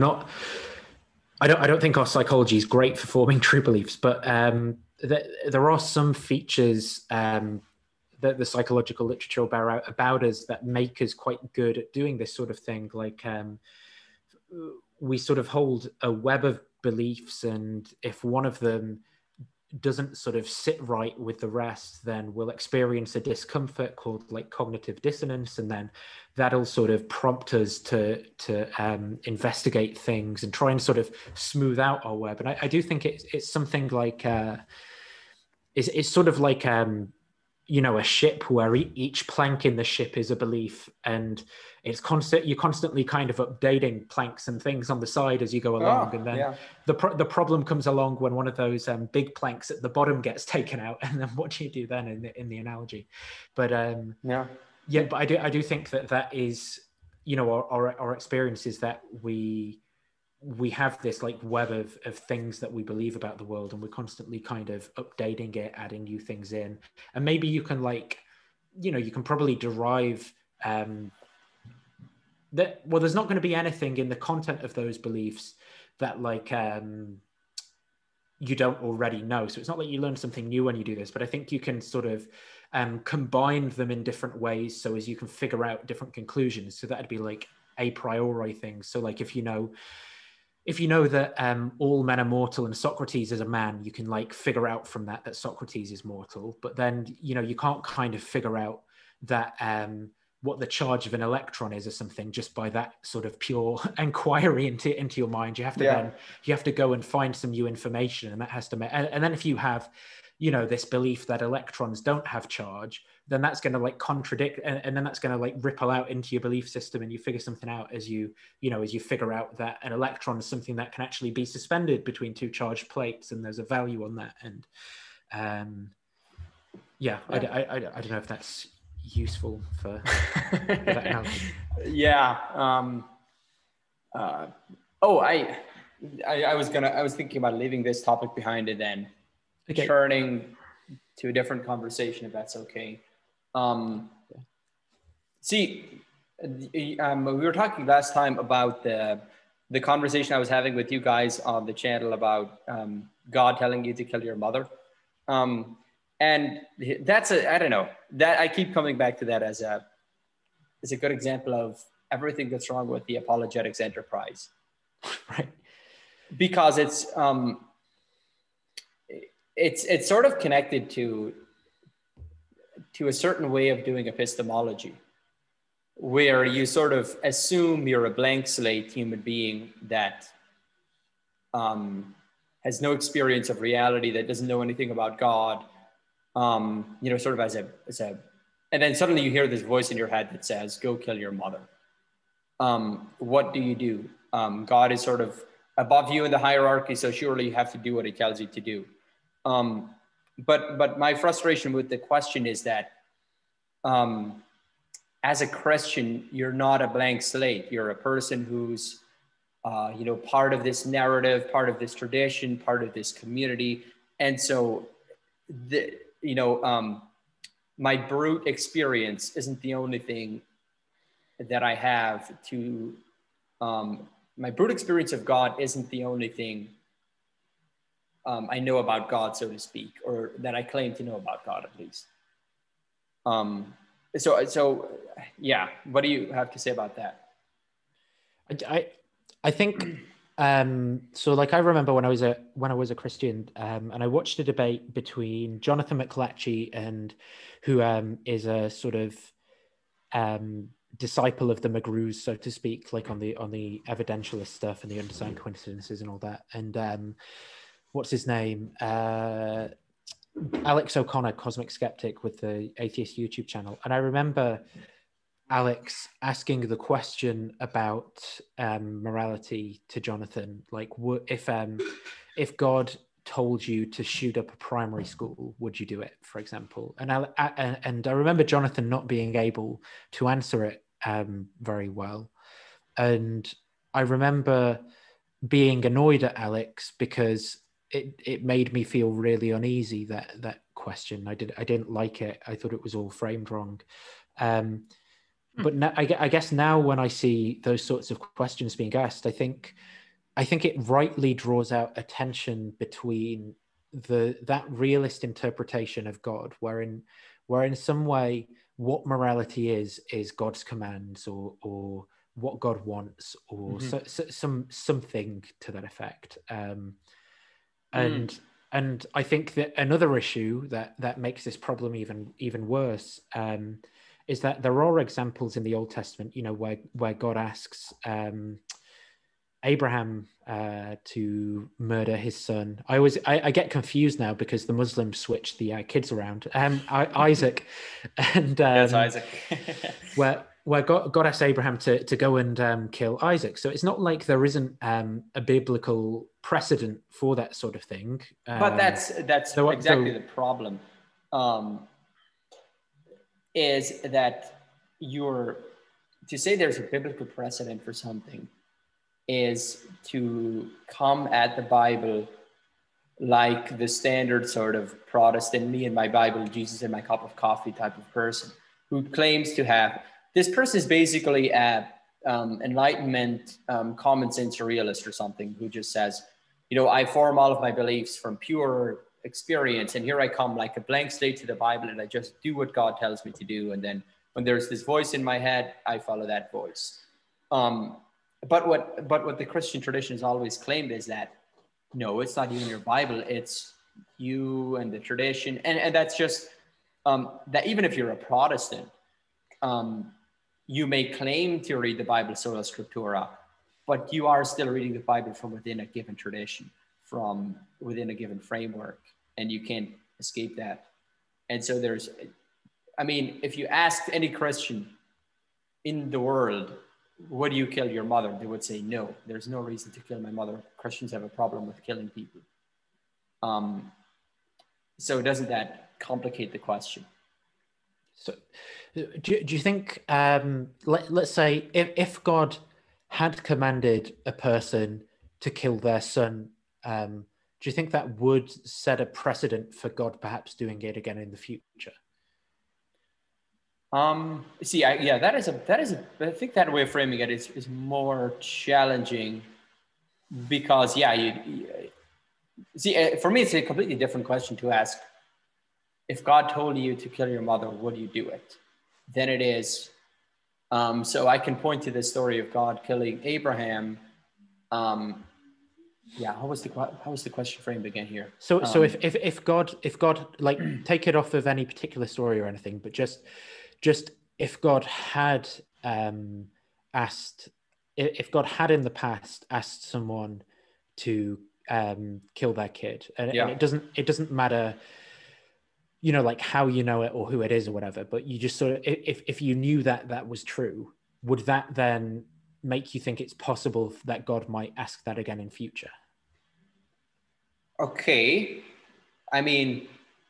don't think our psychology is great for forming true beliefs, but there are some features that the psychological literature bear out about us that make us quite good at doing this sort of thing. Like, we sort of hold a web of beliefs, and if one of them doesn't sort of sit right with the rest, then we'll experience a discomfort called like cognitive dissonance, and then that'll sort of prompt us to investigate things and try and sort of smooth out our web. And I do think it's something like it's sort of like a ship where each plank in the ship is a belief, and it's you're constantly kind of updating planks and things on the side as you go along. And then the problem comes along when one of those big planks at the bottom gets taken out, and then what do you do then in the analogy? But but I do think that is, our experience is that we have this like web of things that we believe about the world, and we're constantly kind of updating it, adding new things in. And maybe you can you can probably derive that, well, there's not going to be anything in the content of those beliefs that you don't already know. So it's not like you learn something new when you do this, but I think you can sort of combine them in different ways so as you can figure out different conclusions. So that'd be like a priori things. So like if you know that all men are mortal and Socrates is a man, you can like figure out from that Socrates is mortal. But then, you can't kind of figure out that what the charge of an electron is or something just by that sort of pure inquiry into your mind. You have to you have to go and find some new information, and that has to and then if you have this belief that electrons don't have charge, then that's going to like contradict, and then that's going to like ripple out into your belief system, and you figure something out as you figure out that an electron is something that can actually be suspended between two charged plates, and there's a value on that. And I don't know if that's useful for that analogy. I was thinking about leaving this topic behind and then turning to a different conversation, if that's okay. We were talking last time about the conversation I was having with you guys on the channel about God telling you to kill your mother. And that's I don't know, that I keep coming back to that as a good example of everything that's wrong with the apologetics enterprise. Right. Because it's sort of connected to a certain way of doing epistemology, where you sort of assume you're a blank slate human being that has no experience of reality, that doesn't know anything about God, sort of as a, and then suddenly you hear this voice in your head that says, go kill your mother. What do you do? God is sort of above you in the hierarchy, so surely you have to do what he tells you to do. But my frustration with the question is that as a Christian, you're not a blank slate. You're a person who's part of this narrative, part of this tradition, part of this community. And so my brute experience isn't the only thing that I have to, my brute experience of God isn't the only thing I know about God, so to speak, or that I claim to know about God at least. So what do you have to say about that? I think so. Like I remember when I was a Christian, and I watched a debate between Jonathan McClatchy and who is a sort of disciple of the McGrews, so to speak, like on the evidentialist stuff and the undefined coincidences and all that. And what's his name? Alex O'Connor, Cosmic Skeptic, with the Atheist YouTube channel. And I remember Alex asking the question about morality to Jonathan, like, if God told you to shoot up a primary school, would you do it, for example? And I remember Jonathan not being able to answer it very well. And I remember being annoyed at Alex because it made me feel really uneasy, that question. I didn't like it. I thought it was all framed wrong. But now, I guess now when I see those sorts of questions being asked, I think it rightly draws out a tension between that realist interpretation of God, where in some way what morality is God's commands, or what God wants, or something to that effect. And I think that another issue that makes this problem even worse is that there are examples in the Old Testament, where God asks Abraham to murder his son. I get confused now because the Muslims switch the kids around. Isaac, and yes, Isaac, where God asks Abraham to go and kill Isaac. So it's not like there isn't a biblical precedent for that sort of thing. But that's exactly the problem. Is that to say there's a biblical precedent for something is to come at the Bible like the standard sort of Protestant, me and my Bible, Jesus and my cup of coffee type of person, who claims to have, this person is basically a Enlightenment common sense realist or something, who just says, I form all of my beliefs from pure experience, and here I come like a blank slate to the Bible, and I just do what God tells me to do, and then when there's this voice in my head, I follow that voice. But what the Christian tradition has always claimed is that no, it's not you and your Bible, it's you and the tradition, and that's just that even if you're a Protestant, you may claim to read the Bible sola scriptura, but you are still reading the Bible from within a given tradition, from within a given framework, and you can't escape that. And so if you ask any Christian in the world, would you kill your mother? They would say, no, there's no reason to kill my mother. Christians have a problem with killing people. So doesn't that complicate the question? So do you think, let's say if God had commanded a person to kill their son, do you think that would set a precedent for God perhaps doing it again in the future? I think that way of framing it is more challenging, because for me, it's a completely different question to ask. If God told you to kill your mother, would you do it? Then it is. So I can point to the story of God killing Abraham. How was the question framed again here? So if God like, take it off of any particular story or anything, but just if God had if God had in the past asked someone to kill their kid, and it doesn't matter, like how you know it or who it is or whatever, but you just sort of, if you knew that was true, would that then make you think it's possible that God might ask that again in future? Okay.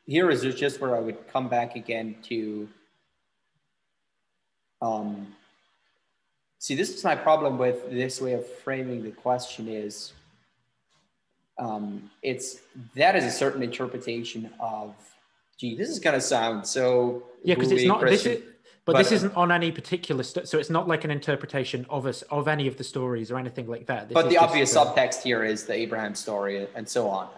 Here is just where I would come back again to this is my problem with this way of framing the question is that is a certain interpretation of, this is going to sound so because it's not Christian, this isn't on any particular so it's not like an interpretation of any of the stories or anything like that. But the obvious subtext here is the Abraham story and so on.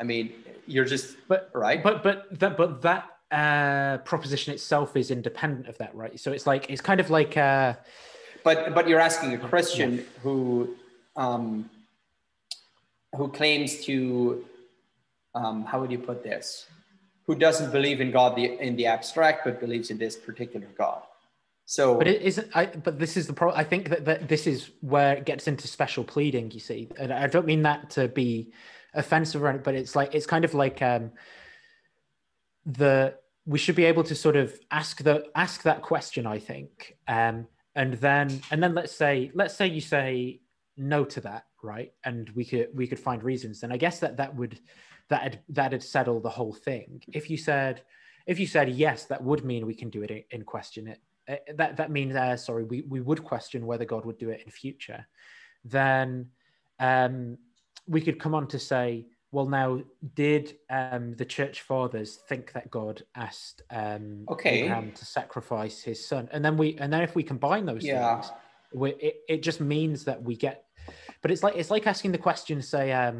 You're just right. But that proposition itself is independent of that, right? So it's kind of like but you're asking a Christian who claims to how would you put this, who doesn't believe in God in the abstract, but believes in this particular God. So but it isn't but this is the problem. I think that this is where it gets into special pleading, you see, and I don't mean that to be offensive or anything, but it's kind of like we should be able to sort of ask that question, I think, and then let's say you say no to that, right? And we could find reasons. Then I guess that'd settle the whole thing. If you said yes, that would mean we can do it in question. That means we would question whether God would do it in future. Then we could come on to say, well, now, did the church fathers think that God asked Abraham to sacrifice his son? And then if we combine those things, it just means that we get. But it's like asking the question, say. I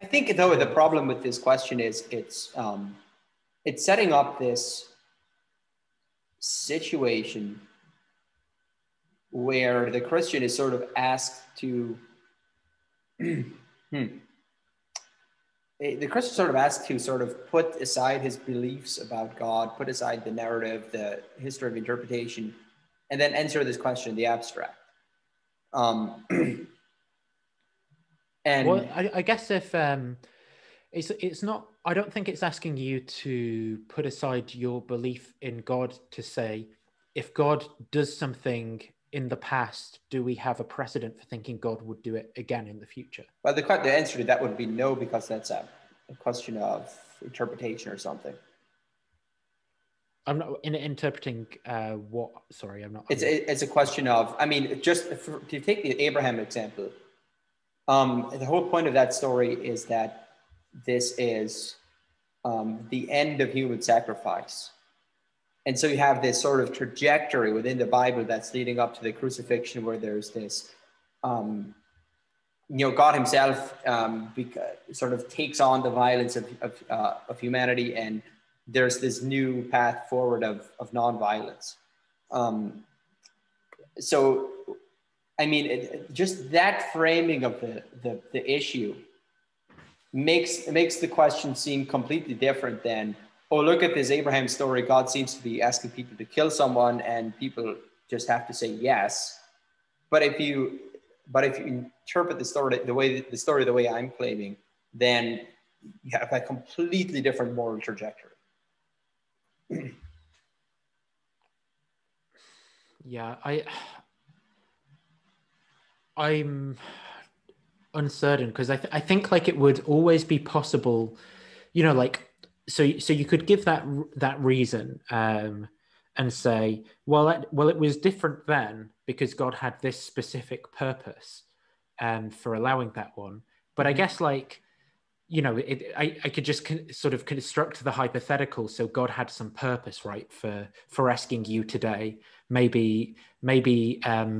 think though the problem with this question is it's setting up this situation where the Christian is sort of asked to. The Christian sort of asked to sort of put aside his beliefs about God, put aside the narrative, the history of interpretation, and then answer this question in the abstract. And well, I guess if it's not, I don't think it's asking you to put aside your belief in God to say, if God does something in the past, do we have a precedent for thinking God would do it again in the future? Well, the answer to that would be no, because that's a question of interpretation or something. I'm not interpreting what. Sorry, I'm not. It's a question of. I mean, just to take the Abraham example, the whole point of that story is that this is the end of human sacrifice. And so you have this sort of trajectory within the Bible that's leading up to the crucifixion, where there's this, God himself sort of takes on the violence of humanity, and there's this new path forward of nonviolence. So, I mean, just that framing of the issue makes the question seem completely different than, oh, look at this Abraham story. God seems to be asking people to kill someone, and people just have to say yes. But if you interpret the story the way I'm claiming, then you have a completely different moral trajectory. Yeah, I'm uncertain, because I think like it would always be possible, like. So you could give that reason and say, well, it was different then because God had this specific purpose for allowing that one. But I guess I could just sort of construct the hypothetical. So God had some purpose, right, for asking you today. Maybe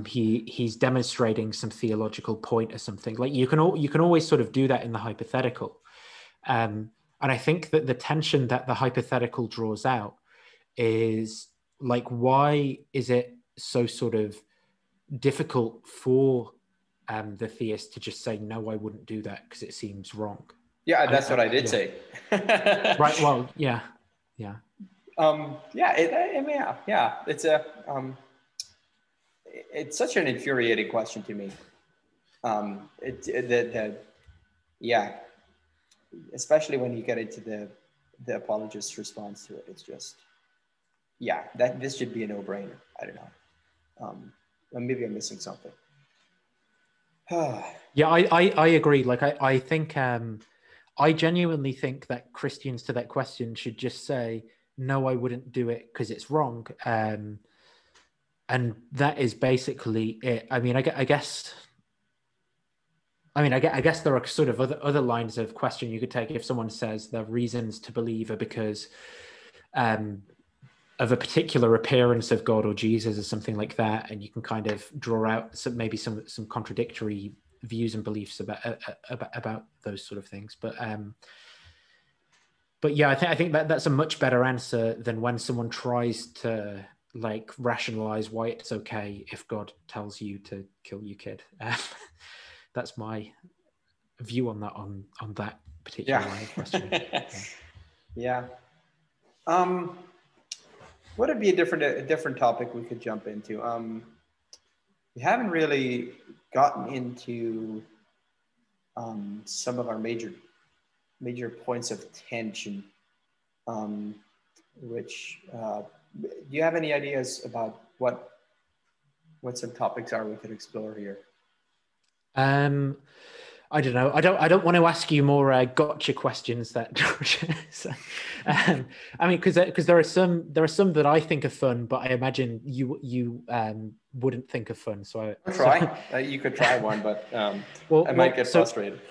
he's demonstrating some theological point or something. Like you can always sort of do that in the hypothetical. And I think that the tension that the hypothetical draws out is like, why is it so sort of difficult for the theist to just say, no, I wouldn't do that because it seems wrong? Yeah, that's what I did say. Right. Well, yeah. Yeah. It's it's such an infuriating question to me. Especially when you get into the apologist's response to it. It's just, that this should be a no-brainer. I don't know. Maybe I'm missing something. Yeah, I agree. Like I think I genuinely think that Christians to that question should just say, no, I wouldn't do it because it's wrong. And that is basically it. I mean, I guess there are sort of other lines of question you could take if someone says their reasons to believe are because of a particular appearance of God or Jesus or something like that, and you can kind of draw out some contradictory views and beliefs about those sort of things. But yeah, I think that's a much better answer than when someone tries to like rationalize why it's okay if God tells you to kill your kid. That's my view on that particular line of questioning. Yeah. What would be a different topic we could jump into? We haven't really gotten into some of our major points of tension. Which do you have any ideas about what some topics are we could explore here? I don't know. I don't want to ask you more gotcha questions. That so, I mean, because there are some that I think are fun, but I imagine you wouldn't think of fun. So I'll try. You could try one, but I might get frustrated.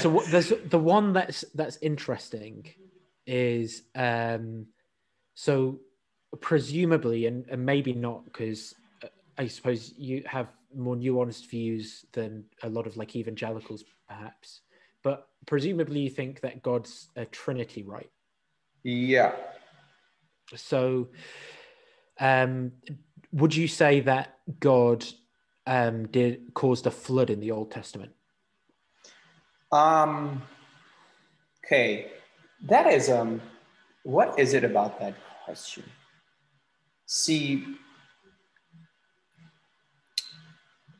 So there's the one that's interesting is so presumably and maybe not, because I suppose you have more nuanced views than a lot of like evangelicals perhaps, but presumably you think that God's a Trinity, right? Yeah. So would you say that God caused a flood in the Old Testament? Okay, that is what is it about that question? See,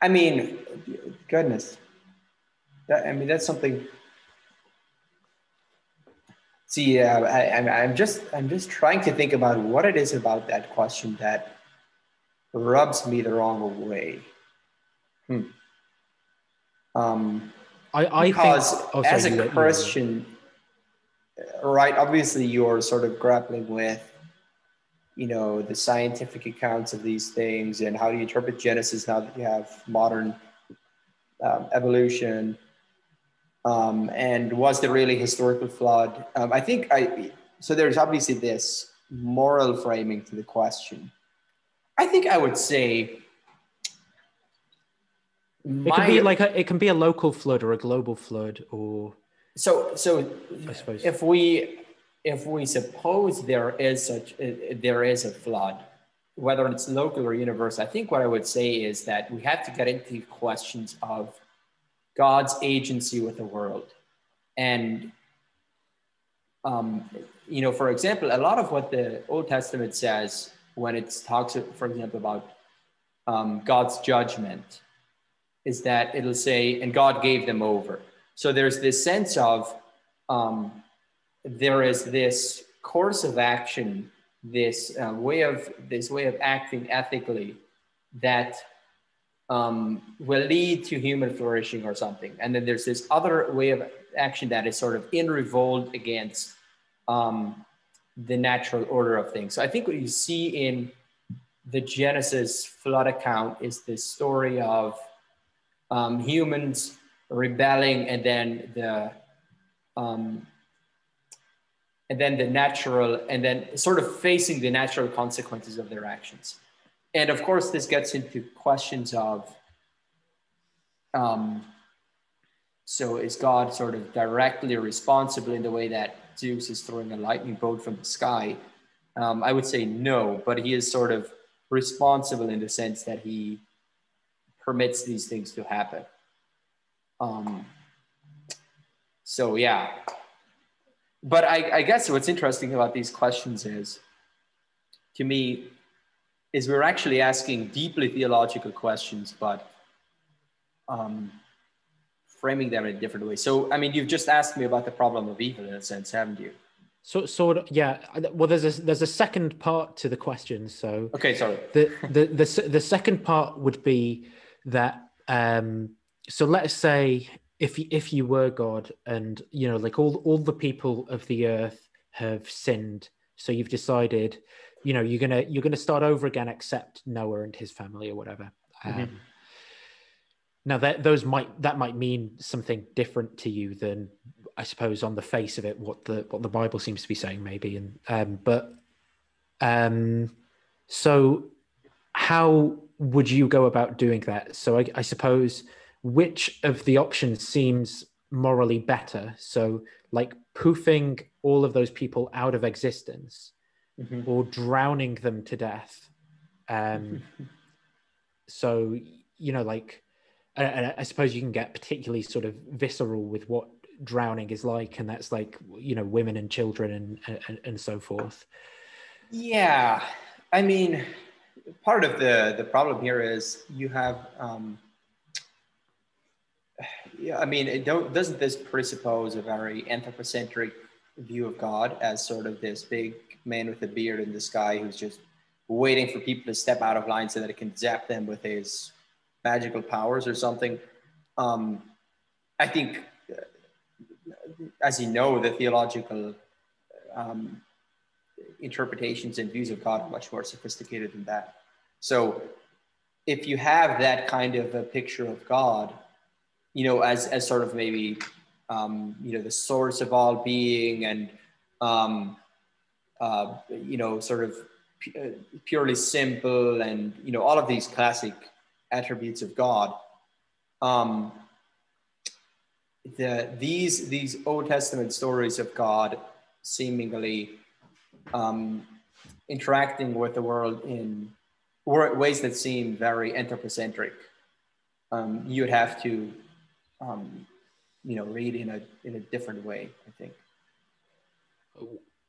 I mean, goodness, that's something. See, I'm just trying to think about what it is about that question that rubs me the wrong way. Because as a Christian, right, obviously you're sort of grappling with, the scientific accounts of these things and how do you interpret Genesis now that you have modern evolution, and was there really historical flood? So there's obviously this moral framing to the question. I think I would say it can be a local flood or a global flood, or so I suppose if we suppose there is a flood, whether it's local or universal, I think what I would say is that we have to get into questions of God's agency with the world. And, for example, a lot of what the Old Testament says when it talks, for example, about God's judgment, is that it'll say, and God gave them over. So there's this sense of there is this course of action, this way of acting ethically that will lead to human flourishing or something. And then there's this other way of action that is sort of in revolt against the natural order of things. So I think what you see in the Genesis flood account is this story of humans rebelling and then sort of facing the natural consequences of their actions. And of course, this gets into questions of, so is God sort of directly responsible in the way that Zeus is throwing a lightning bolt from the sky? I would say no, but he is sort of responsible in the sense that he permits these things to happen. So yeah. But I guess what's interesting about these questions is, to me, is we're actually asking deeply theological questions, but framing them in a different way. So, I mean, you've just asked me about the problem of evil in a sense, haven't you? So yeah. Well, there's a second part to the question. So okay, sorry. The second part would be that. So let's say if you were God, and like all the people of the earth have sinned, so you've decided, you're gonna start over again, except Noah and his family or whatever. Now that might mean something different to you than, I suppose, on the face of it, what the Bible seems to be saying, maybe. So how would you go about doing that? So I suppose, which of the options seems morally better? So like poofing all of those people out of existence, or drowning them to death. So, like, I suppose you can get particularly sort of visceral with what drowning is like, and that's like, women and children and so forth. Yeah, I mean, part of the problem here is you have, doesn't this presuppose a very anthropocentric view of God as sort of this big man with a beard in the sky who's just waiting for people to step out of line so that it can zap them with his magical powers or something? I think, as you know, the theological interpretations and views of God are much more sophisticated than that. So if you have that kind of a picture of God, you know, as sort of maybe, you know, the source of all being, and, you know, sort of purely simple, and, you know, all of these classic attributes of God, these Old Testament stories of God seemingly interacting with the world in ways that seem very anthropocentric, you would have to, you know, read in a different way, I think.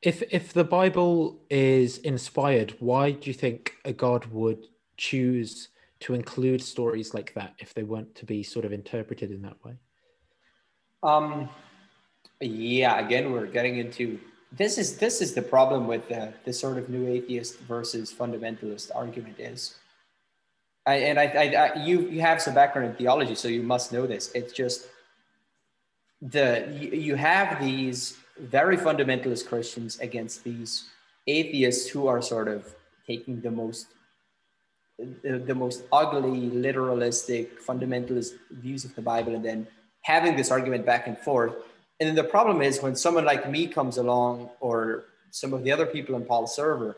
If the Bible is inspired, why do you think a God would choose to include stories like that if they weren't to be sort of interpreted in that way? Yeah, again, we're getting into this is the problem with the sort of new atheist versus fundamentalist argument is, you have some background in theology, so you must know this. It's just you have these very fundamentalist Christians against these atheists who are sort of taking the most ugly, literalistic, fundamentalist views of the Bible, and then having this argument back and forth. And then the problem is when someone like me comes along, or some of the other people on Paul's server,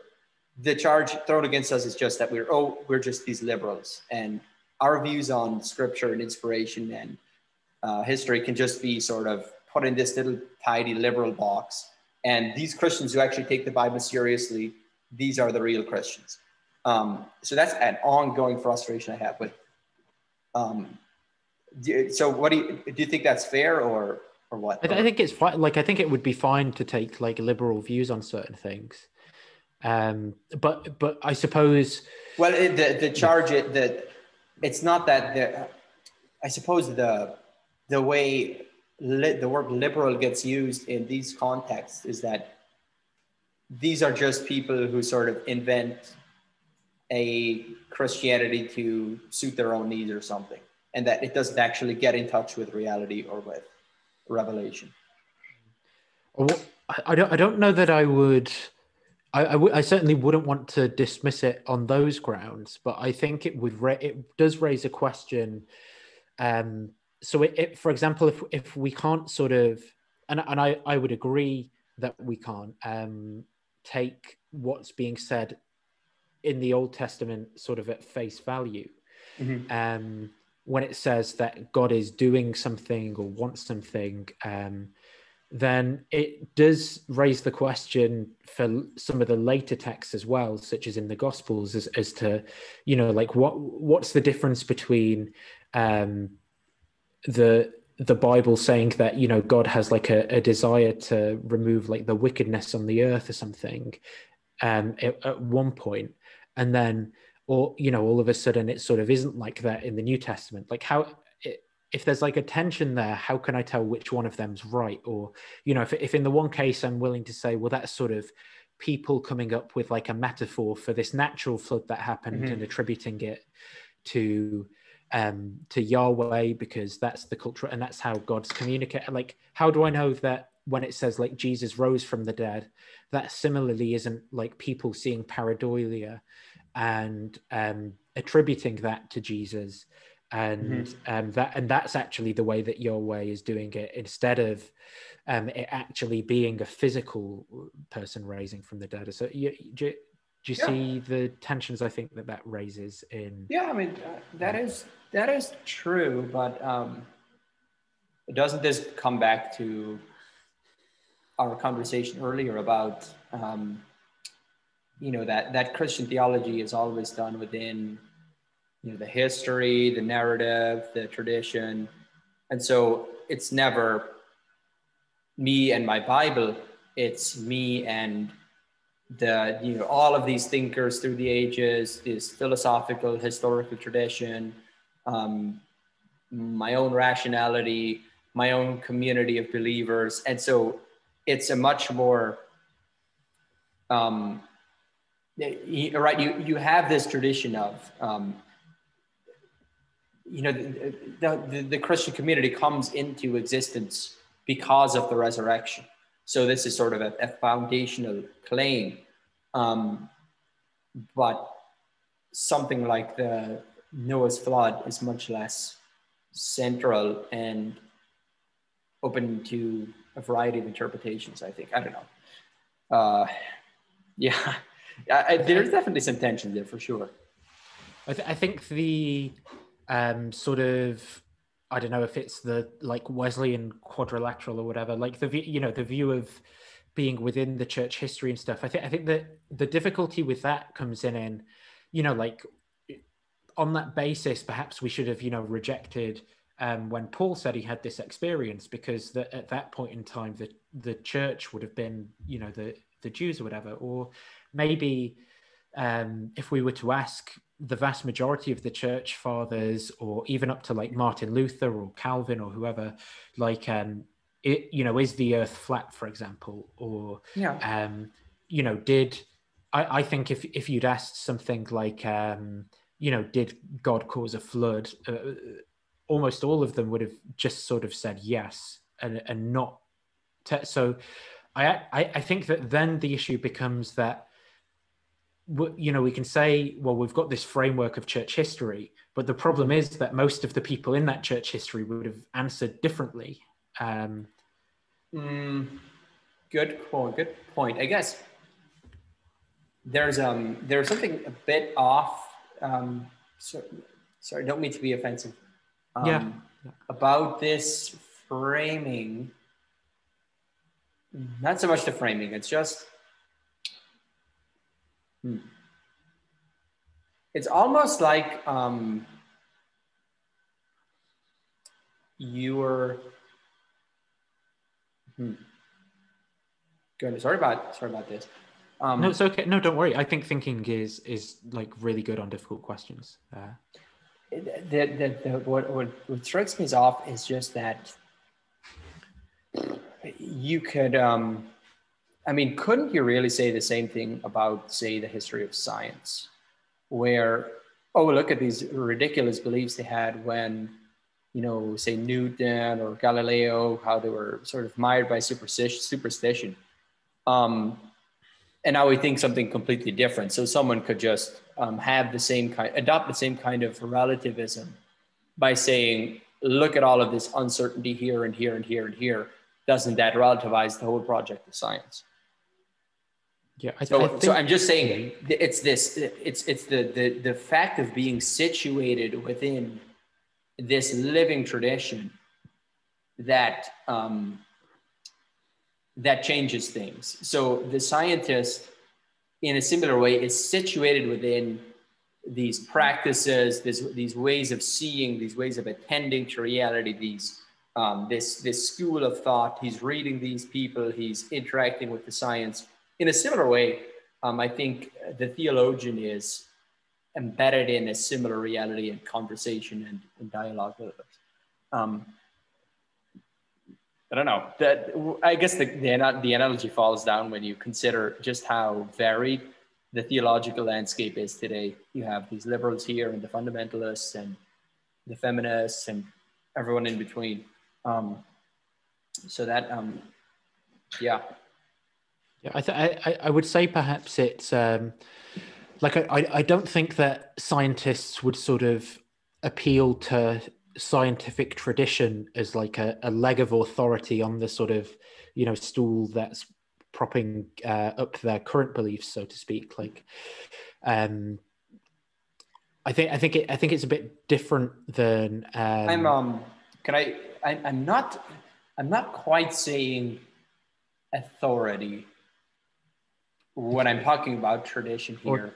the charge thrown against us is just that we're just these liberals, and our views on scripture and inspiration and history can just be sort of put in this little tidy liberal box. And these Christians who actually take the Bible seriously, these are the real Christians. So that's an ongoing frustration I have with. So what do you think that's fair, or what? I think it's fine. Like, I think it would be fine to take like liberal views on certain things. But I suppose. Well, the charge that it's not that I suppose the way the word liberal gets used in these contexts is that these are just people who sort of invent a Christianity to suit their own needs or something, and that it doesn't actually get in touch with reality or with revelation. I don't know that I would. I certainly wouldn't want to dismiss it on those grounds, but I think it does raise a question. So for example, if we can't sort of, and I would agree that we can't take what's being said in the Old Testament sort of at face value, when it says that God is doing something or wants something, then it does raise the question for some of the later texts as well, such as in the Gospels, as to, you know, like what's the difference between the Bible saying that, you know, God has like a desire to remove like the wickedness on the earth or something at one point, and then, or, you know, all of a sudden it sort of isn't like that in the New Testament. Like, if there's like a tension there, how can I tell which one of them's right? Or, you know, if in the one case I'm willing to say, well, that's sort of people coming up with like a metaphor for this natural flood that happened and attributing it to Yahweh because that's the culture and that's how God's communicate. Like, how do I know that when it says like Jesus rose from the dead, that similarly isn't like people seeing pareidolia and attributing that to Jesus? And that's actually the way that Yahweh is doing it, instead of it actually being a physical person raising from the dead. So do you see the tensions I think that raises in? Yeah, I mean, that is true, but doesn't this come back to our conversation earlier about you know, that Christian theology is always done within, you know, the history, the narrative, the tradition. And so it's never me and my Bible, it's me and the, you know, all of these thinkers through the ages, this philosophical, historical tradition, my own rationality, my own community of believers. And so it's a much more, right, you have this tradition of, the Christian community comes into existence because of the resurrection. So this is sort of a foundational claim. But something like the Noah's flood is much less central and open to a variety of interpretations, I think. I don't know. Yeah, there's definitely some tension there for sure. I think the sort of, I don't know if it's the like Wesleyan quadrilateral or whatever, like the view of being within the church history and stuff. I think that the difficulty with that comes in, like on that basis, perhaps we should have, rejected when Paul said he had this experience, because at that point in time, the church would have been, the Jews or whatever. Or maybe if we were to ask the vast majority of the church fathers, or even up to like Martin Luther or Calvin or whoever, like, is the earth flat, for example? Or, I think if you'd asked something like, did God cause a flood? Almost all of them would have just sort of said yes, and not. So I think that then the issue becomes that, we can say, well, we've got this framework of church history, but the problem is that most of the people in that church history would have answered differently. Good point. I guess there's something a bit off. Sorry, don't mean to be offensive. About this framing, not so much the framing. It's just, it's almost like you were. Good. Sorry about this. No, it's okay. No, don't worry. I think thinking is like really good on difficult questions. What strikes me as off is just that you could, couldn't you really say the same thing about, say, the history of science, where, look at these ridiculous beliefs they had when, say Newton or Galileo, how they were sort of mired by superstition. And now we think something completely different. So someone could just adopt the same kind of relativism by saying, look at all of this uncertainty here and here and here and here. Doesn't that relativize the whole project of science? Yeah. So I'm just saying, it's the fact of being situated within this living tradition that that changes things. So the scientist, in a similar way, is situated within these practices, these ways of seeing, these ways of attending to reality, this school of thought. He's reading these people, he's interacting with the science. In a similar way, I think the theologian is embedded in a similar reality and conversation and dialogue with us. I don't know. I guess the analogy falls down when you consider just how varied the theological landscape is today. You have these liberals here and the fundamentalists and the feminists and everyone in between. Yeah, I would say perhaps it's like I don't think that scientists would sort of appeal to scientific tradition as like a leg of authority on the sort of stool that's propping up their current beliefs, so to speak. Like I think it's a bit different than I'm not quite saying authority when I'm talking about tradition here.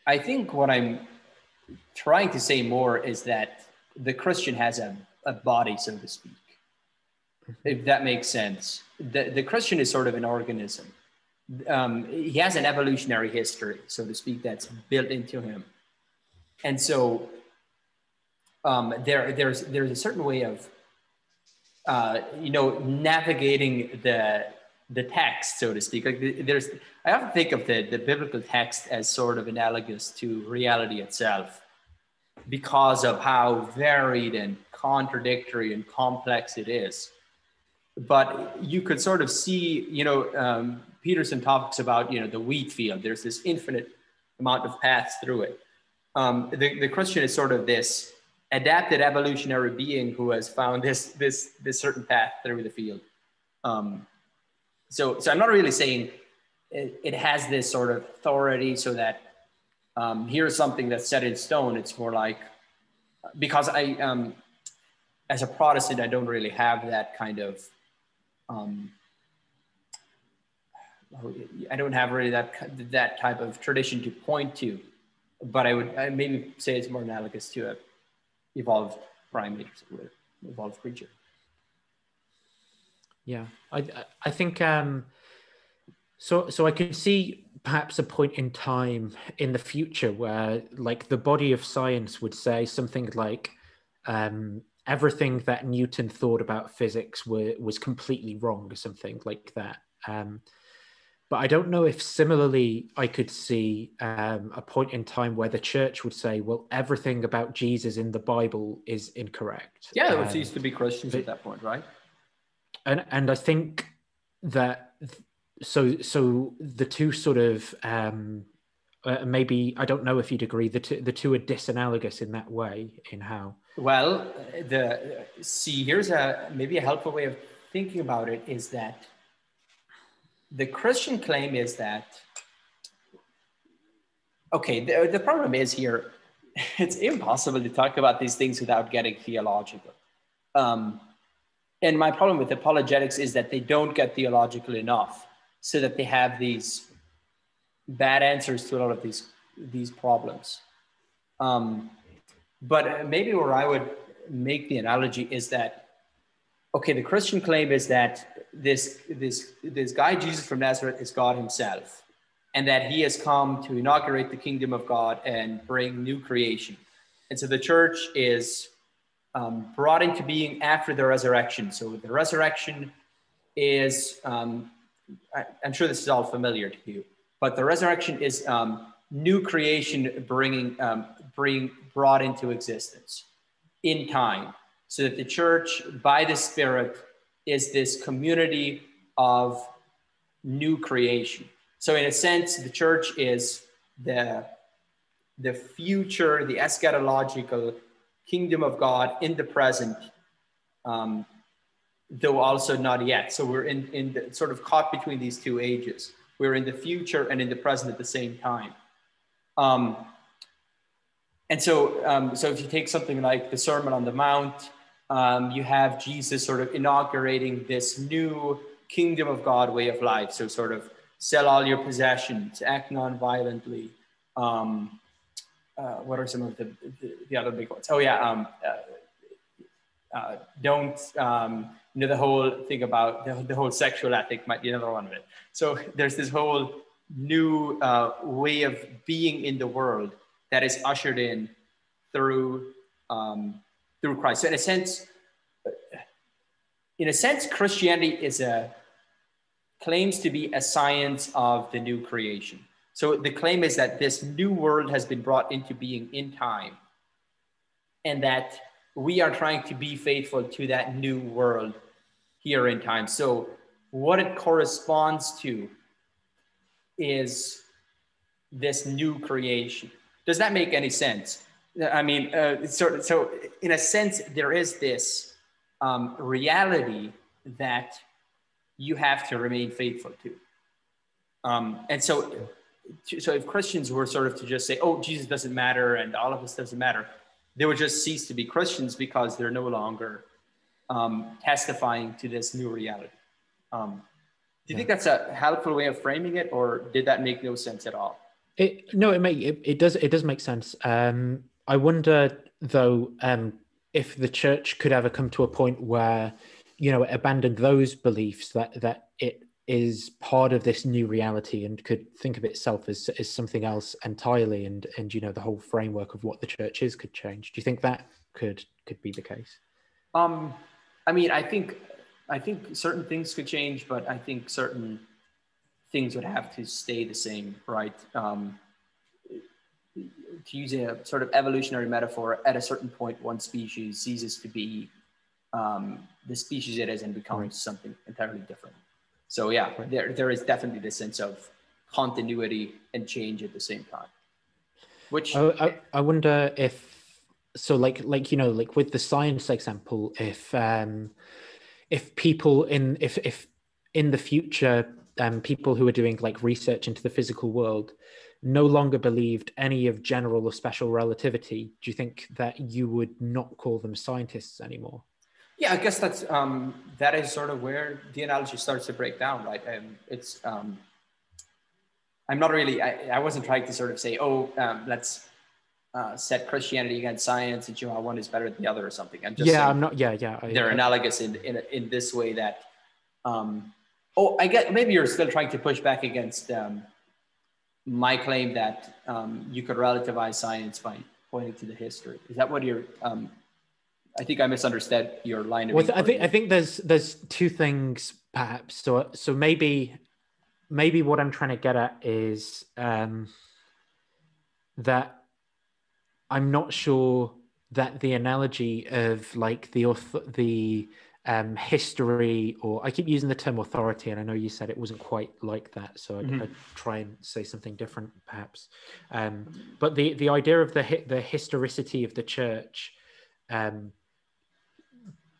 I think what I'm trying to say more is that the Christian has a body, so to speak, if that makes sense. The Christian is sort of an organism. He has an evolutionary history, so to speak, that's built into him. And so there's a certain way of, navigating the text, so to speak. Like I often think of the biblical text as sort of analogous to reality itself. because of how varied and contradictory and complex it is. But you could sort of see, Peterson talks about, the wheat field. There's this infinite amount of paths through it. The Christian is sort of this adapted evolutionary being who has found this certain path through the field. So I'm not really saying it has this sort of authority so that here's something that's set in stone. It's more like, because I, as a Protestant, I don't really have that kind of, I don't have really that type of tradition to point to, but I maybe say it's more analogous to a evolved primate or evolved creature. Yeah, I think so I can see perhaps a point in time in the future where, like, the body of science would say something like everything that Newton thought about physics was completely wrong, or something like that. But I don't know if similarly I could see a point in time where the church would say, well, everything about Jesus in the Bible is incorrect. Yeah, there would cease to be Christians at that point, right? And I think that so the two sort of maybe, I don't know if you'd agree, the two are disanalogous in that way, in how. Well, here's maybe a helpful way of thinking about it is that the Christian claim is that, okay, the problem is here, it's impossible to talk about these things without getting theological. And my problem with apologetics is that they don't get theological enough so that they have these bad answers to a lot of these problems. But maybe where I would make the analogy is that, okay, the Christian claim is that this guy, Jesus from Nazareth, is God himself, and that he has come to inaugurate the kingdom of God and bring new creation. And so the church is brought into being after the resurrection. So the resurrection is, I'm sure this is all familiar to you, but the resurrection is new creation brought into existence in time, so that the church, by the Spirit, is this community of new creation. So in a sense, the church is the future, the eschatological kingdom of God in the present, though also not yet. So we're in the sort of caught between these two ages. We're in the future and in the present at the same time. And so if you take something like the Sermon on the Mount, you have Jesus sort of inaugurating this new kingdom of God way of life. So sort of sell all your possessions, act non-violently. What are some of the other big ones? Oh yeah, don't, the whole thing about the whole sexual ethic might be another one of it. So there's this whole new way of being in the world that is ushered in through Christ. So in a sense, Christianity claims to be a science of the new creation. So the claim is that this new world has been brought into being in time, and that we are trying to be faithful to that new world here in time. So what it corresponds to is this new creation. Does that make any sense? I mean, so in a sense, there is this reality that you have to remain faithful to. And so if Christians were sort of to just say, oh, Jesus doesn't matter and all of this doesn't matter, they would just cease to be Christians because they're no longer testifying to this new reality. Do you think that's a helpful way of framing it, or did that make no sense at all? It does make sense. I wonder though, if the church could ever come to a point where, it abandoned those beliefs that it is part of this new reality and could think of itself as something else entirely, and the whole framework of what the church is could change. Do you think that could be the case? I mean, I think certain things could change, but I think certain things would have to stay the same, right? to use a sort of evolutionary metaphor, at a certain point, one species ceases to be the species it is and becomes something entirely different. So yeah, there is definitely this sense of continuity and change at the same time. Which I wonder if, so like you know, like with the science example, if people if in the future, people who are doing like research into the physical world no longer believed any of general or special relativity, do you think that you would not call them scientists anymore? Yeah, I guess that's that is sort of where the analogy starts to break down, right? It's I'm not really, I wasn't trying to sort of say, let's set Christianity against science and show how one is better than the other or something. I'm just saying, I'm not. They're analogous in this way that. I get, maybe you're still trying to push back against my claim that you could relativize science by pointing to the history. Is that what you're? I think I misunderstood your line of. Well, I think there's two things perhaps. So maybe what I'm trying to get at is that I'm not sure that the analogy of like the history, or I keep using the term authority, and I know you said it wasn't quite like that, so I'd try and say something different perhaps. But the idea of the historicity of the church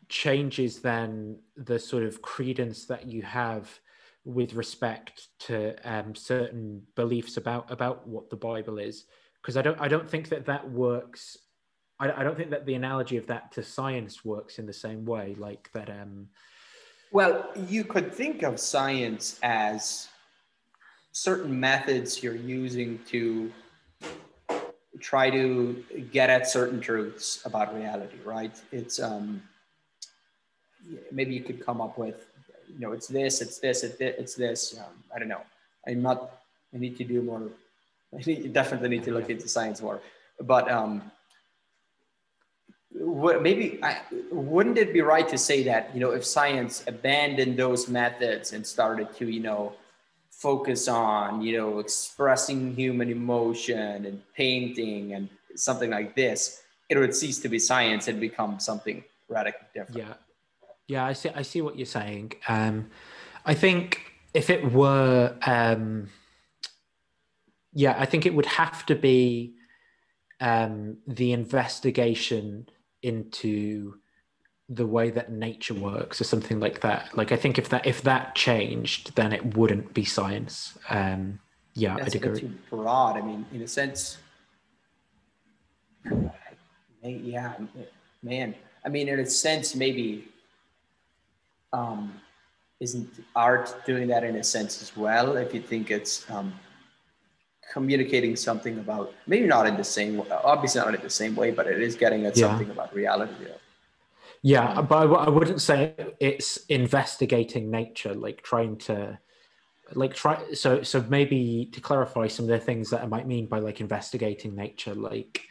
changes then the sort of credence that you have with respect to certain beliefs about what the Bible is, because I don't think that works. I don't think that the analogy of that to science works in the same way, like that. Well, you could think of science as certain methods you're using to try to get at certain truths about reality, right? It's maybe you could come up with, it's this. I don't know. I need to do more. Definitely need to look into science more, but wouldn't it be right to say that, if science abandoned those methods and started to, focus on, expressing human emotion and painting and something like this, it would cease to be science and become something radically different. Yeah, I see what you're saying. I think if it were, I think it would have to be the investigation into the way that nature works or something like that. Like, I think if that changed, then it wouldn't be science. I'd agree. That's a bit too broad. I mean, in a sense, yeah, man. I mean, in a sense, maybe isn't art doing that in a sense as well? If you think it's communicating something about, maybe not in the same way, obviously not in the same way, but it is getting at something about reality. But I wouldn't say it's investigating nature, like trying to, so maybe to clarify some of the things that I might mean by like investigating nature, like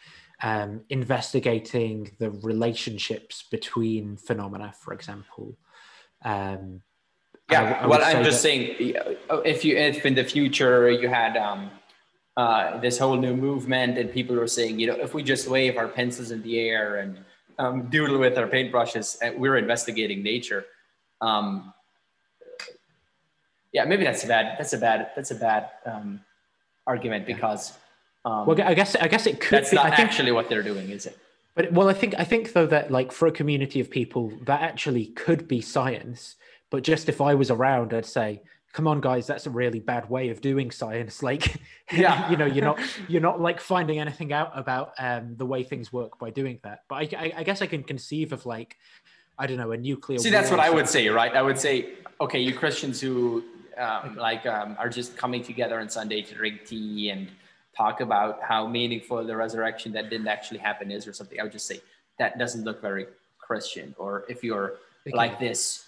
investigating the relationships between phenomena, for example. I'm just saying, if in the future you had this whole new movement and people were saying, if we just wave our pencils in the air and doodle with our paintbrushes, we're investigating nature. Maybe that's a bad argument, because I guess it could. That's not actually what they're doing, is it? But I think though that, like, for a community of people, that actually could be science. But just if I was around, I'd say, come on, guys, that's a really bad way of doing science. Like, you're not like finding anything out about the way things work by doing that. But I guess I can conceive of, like, I don't know, a nuclear. See, that's what I would say, right? I would say, okay, you Christians who are just coming together on Sunday to drink tea and talk about how meaningful the resurrection that didn't actually happen is, or something. I would just say that doesn't look very Christian. Or if you're like this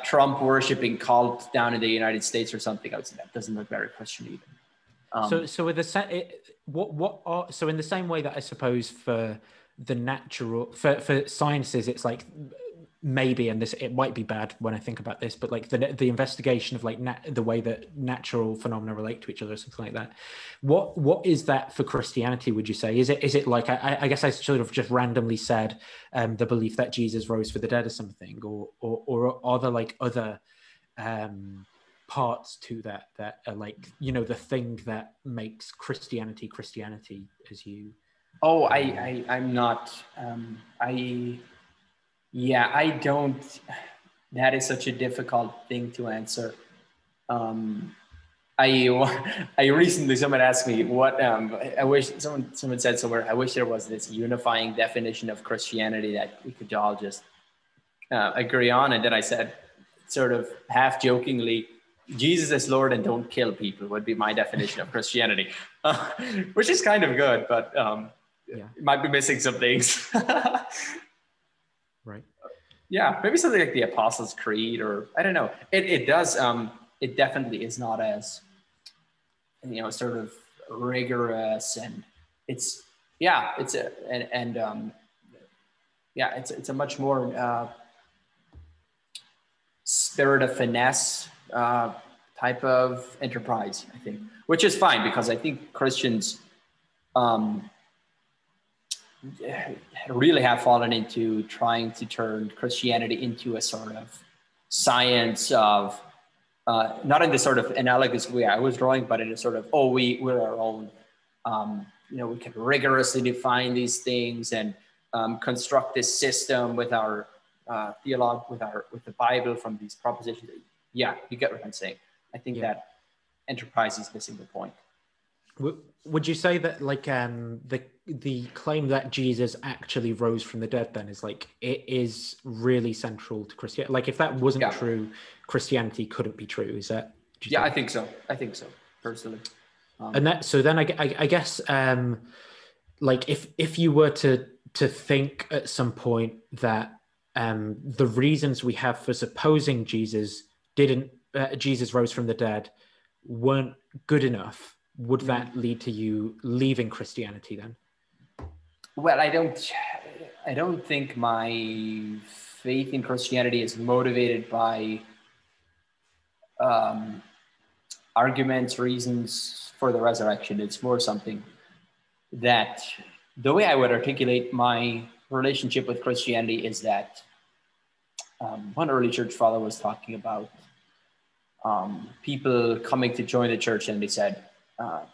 Trump worshipping cult down in the United States or something, I would say that doesn't look very Christian either. So with so in the same way that I suppose for the natural, for sciences, it's like maybe, and this, it might be bad when I think about this, but like the investigation of like the way that natural phenomena relate to each other, or something like that. What is that for Christianity, would you say? Is it like, I guess I sort of just randomly said the belief that Jesus rose for the dead or something, or are there like other parts to that are like, you know, the thing that makes Christianity as you? Oh, I'm not, I don't, that is such a difficult thing to answer. I recently, someone asked me what, I wish, someone said somewhere, I wish there was this unifying definition of Christianity that we could all just agree on. And then I said, sort of half jokingly, Jesus is Lord and don't kill people would be my definition of Christianity, which is kind of good, but it might be missing some things. Right. Yeah, maybe something like the Apostles' Creed, or I don't know. It does. It definitely is not as, you know, sort of rigorous, and it's it's a much more spirit of finesse type of enterprise, I think, which is fine, because I think Christians really have fallen into trying to turn Christianity into a sort of science of, not in the sort of analogous way I was drawing, but in a sort of, we're our own, you know, we can rigorously define these things and construct this system with our theology, with the Bible, from these propositions. Yeah, you get what I'm saying. I think that enterprise is missing the point. Would you say that like the claim that Jesus actually rose from the dead then is like, it is really central to Christianity? Like if that wasn't true, Christianity couldn't be true. Is that? I think so. I think so, personally. And that, so then I guess like if you were to think at some point that the reasons we have for supposing Jesus rose from the dead weren't good enough, would that lead to you leaving Christianity then? Well, I don't think my faith in Christianity is motivated by arguments, reasons for the resurrection. It's more something that, the way I would articulate my relationship with Christianity is that one early church father was talking about people coming to join the church, and they said,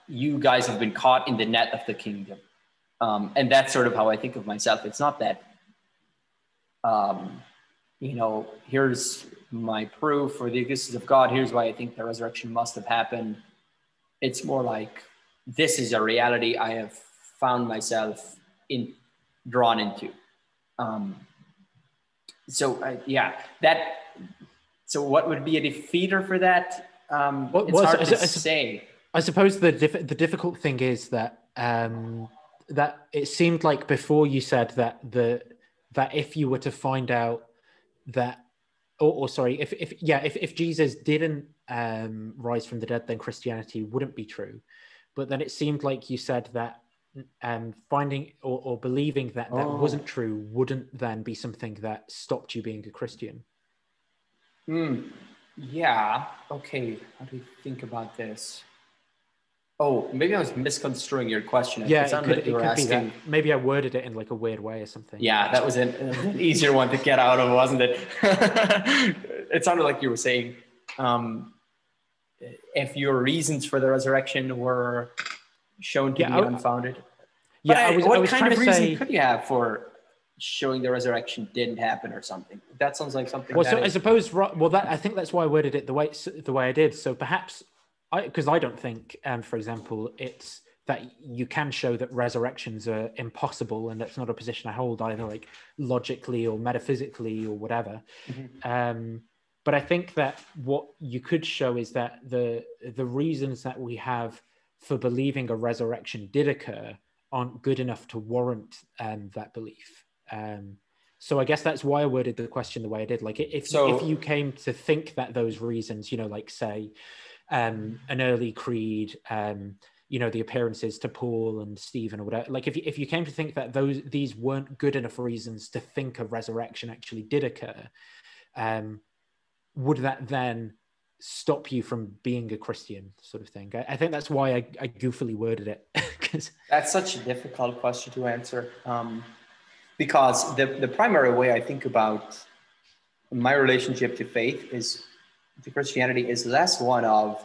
you guys have been caught in the net of the kingdom. And that's sort of how I think of myself. It's not that, you know, here's my proof for the existence of God. Here's why I think the resurrection must have happened. It's more like, this is a reality I have found myself drawn into. So what would be a defeater for that? It's hard to say. I suppose the difficult thing is that that it seemed like before you said that that if you were to find out that, if Jesus didn't rise from the dead, then Christianity wouldn't be true. But then it seemed like you said that finding or believing that wasn't true wouldn't then be something that stopped you being a Christian. Yeah. Okay. How do you think about this? Oh, maybe I was misconstruing your question. It could be that. Maybe I worded it in like a weird way or something. Yeah, that was an easier one to get out of, wasn't it? It sounded like you were saying, if your reasons for the resurrection were shown to be unfounded. What kind of reason could you have for showing the resurrection didn't happen or something? That sounds like something. Well, I suppose. Well, I think that's why I worded it the way I did. So perhaps. Because I don't think, for example, it's that you can show that resurrections are impossible, and that's not a position I hold either, like logically or metaphysically or whatever. Mm-hmm. But I think that what you could show is that the reasons that we have for believing a resurrection did occur aren't good enough to warrant that belief. So I guess that's why I worded the question the way I did. Like if you came to think that those reasons, you know, like say, an early creed, you know, the appearances to Paul and Stephen or whatever, like if you came to think that these weren't good enough reasons to think a resurrection actually did occur, would that then stop you from being a Christian, sort of thing? I think that's why I goofily worded it. That's such a difficult question to answer, because the primary way I think about my relationship to faith to Christianity is less one of,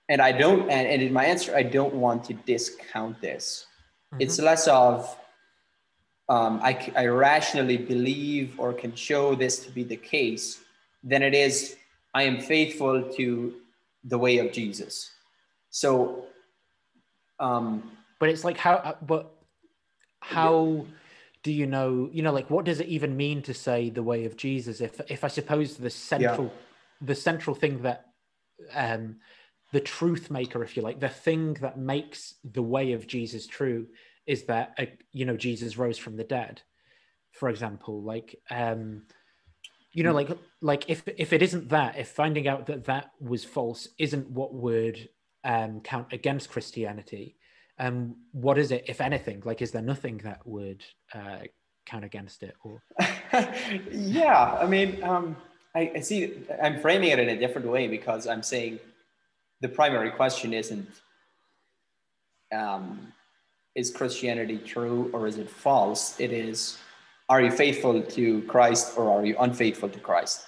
and in my answer, I don't want to discount this. Mm-hmm. It's less of, I rationally believe or can show this to be the case, than it is, I am faithful to the way of Jesus. So, but it's like how do you know, like, what does it even mean to say the way of Jesus? If I suppose the central thing that, the truth maker, if you like, the thing that makes the way of Jesus true is that, Jesus rose from the dead, for example, like, like if it isn't that, if finding out that was false isn't what would count against Christianity, what is it, if anything? Like, is there nothing that would count against it? Or yeah, I mean, I see. I'm framing it in a different way, because I'm saying the primary question isn't is Christianity true or is it false? It is, are you faithful to Christ or are you unfaithful to Christ?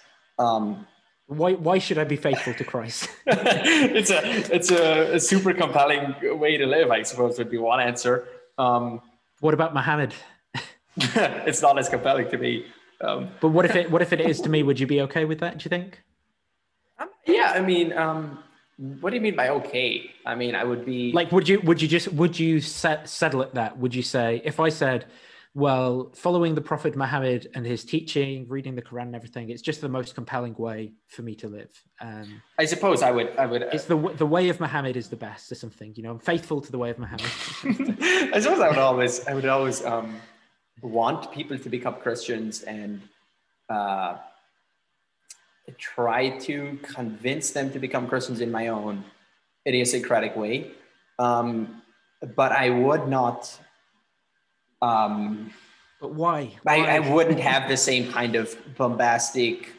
Why should I be faithful to Christ? It's a super compelling way to live, I suppose, would be one answer. What about Muhammad? It's not as compelling to me. But what if it is to me? Would you be okay with that, do you think? Yeah, I mean, what do you mean by okay? I mean, I would be like, would you settle at that? Would you say, if I said, well, following the Prophet Muhammad and his teaching, reading the Quran and everything, it's just the most compelling way for me to live. I suppose I would. It's the way of Muhammad is the best, or something. I'm faithful to the way of Muhammad. I suppose I would always want people to become Christians and try to convince them to become Christians in my own idiosyncratic way. But I would not. But why? I wouldn't have the same kind of bombastic,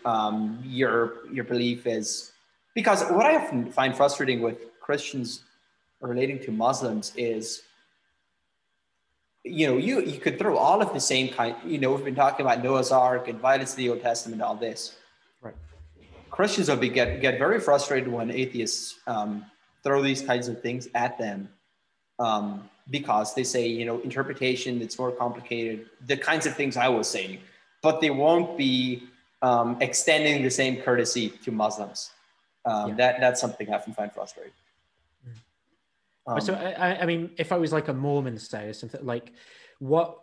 your belief is, because what I often find frustrating with Christians relating to Muslims is, you could throw all of the same kind, we've been talking about Noah's Ark and violence in the Old Testament, all this. Right. Christians will get very frustrated when atheists throw these kinds of things at them. Because they say, interpretation, it's more complicated, the kinds of things I was saying, but they won't be extending the same courtesy to Muslims. That's something I often find frustrating. So, I mean, if I was like a Mormon, say, or something, like, what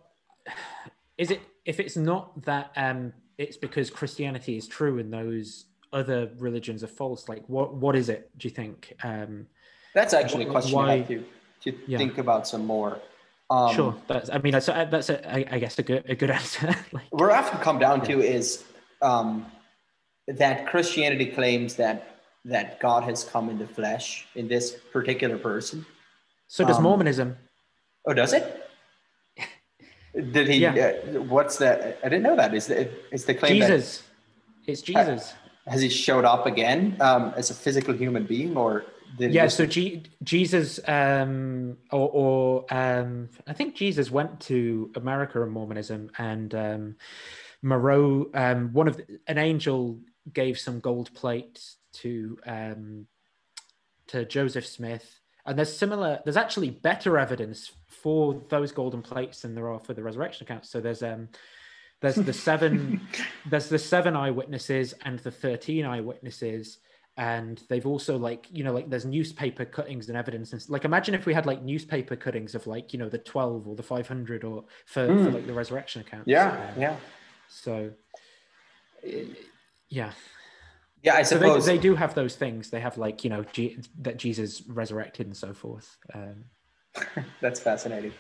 is it, if it's not that it's because Christianity is true and those other religions are false, like, what is it, do you think? That's actually a question I have to think about some more. Sure, that's I guess a good answer. Where I often come down to is that Christianity claims that God has come in the flesh in this particular person. So does Mormonism. Oh, does it? Did he? Yeah. What's that? I didn't know that. Is the claim Jesus? It's Jesus. Has he showed up again as a physical human being, or? So Jesus, I think Jesus went to America in Mormonism, and Moreau, an angel gave some gold plates to Joseph Smith, and there's actually better evidence for those golden plates than there are for the resurrection accounts. So there's the seven eyewitnesses and the 13 eyewitnesses. And they've also there's newspaper cuttings and evidence. And like, imagine if we had like newspaper cuttings of like, the 12 or the 500 or for like the resurrection accounts. Yeah. So, yeah. Yeah, I suppose so they do have those things. They have like, that Jesus resurrected and so forth. That's fascinating.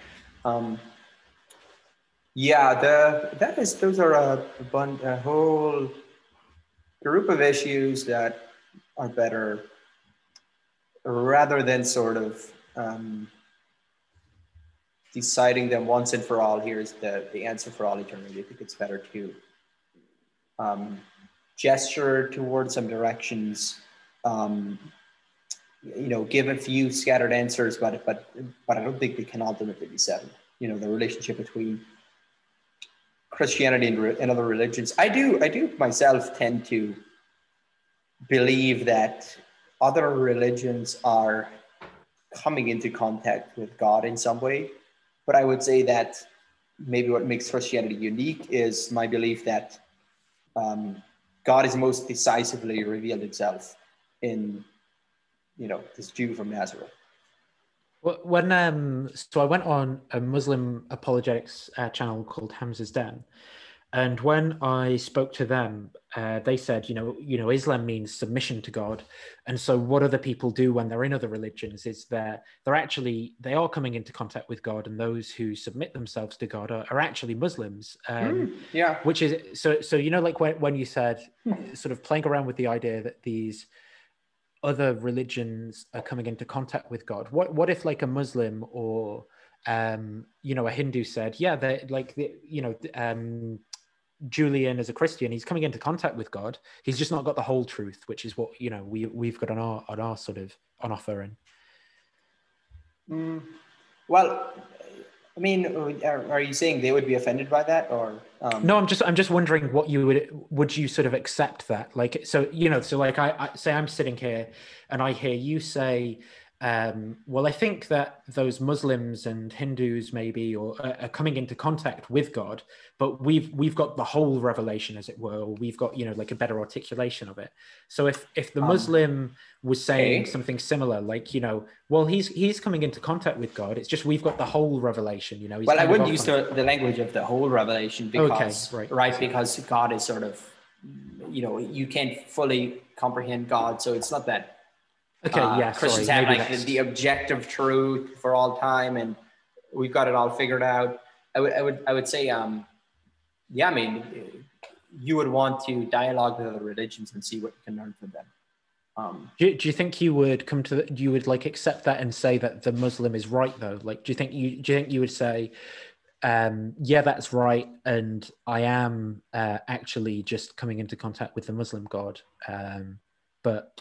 Those are a whole group of issues that are better rather than sort of deciding them once and for all, here's the answer for all eternity. I think it's better to gesture towards some directions, give a few scattered answers, but I don't think they can ultimately be settled. The relationship between Christianity and other religions. I do myself tend to believe that other religions are coming into contact with God in some way. But I would say that maybe what makes Christianity unique is my belief that God is most decisively revealed himself in, this Jew from Nazareth. So I went on a Muslim apologetics channel called Hamza's Den, and when I spoke to them, they said, Islam means submission to God, and so what other people do when they're in other religions is they are coming into contact with God, and those who submit themselves to God are actually Muslims. Yeah. Which is so like when you said sort of playing around with the idea that these other religions are coming into contact with God. What if like a Muslim or a Hindu said, Julian as a Christian, he's coming into contact with God. He's just not got the whole truth, which is what we've got on our sort of on offer. And well, I mean, are you saying they would be offended by that, or? No, I'm just wondering what would you sort of accept that? Like, so like I say I'm sitting here and I hear you say, well, I think that those Muslims and Hindus maybe are coming into contact with God, but we've got the whole revelation, as it were, or we've got like a better articulation of it. So if the Muslim was saying something similar, like well, he's coming into contact with God, it's just we've got the whole revelation. Well, I wouldn't use the language of the whole revelation because right, because God is sort of you can't fully comprehend God, so it's not that. Christians have like the objective truth for all time, and we've got it all figured out. I would say, I mean, you would want to dialogue with other religions and see what you can learn from them. Do you think you would you would like accept that and say that the Muslim is right though? Like, do you think you would say, that's right, and I am actually just coming into contact with the Muslim God, but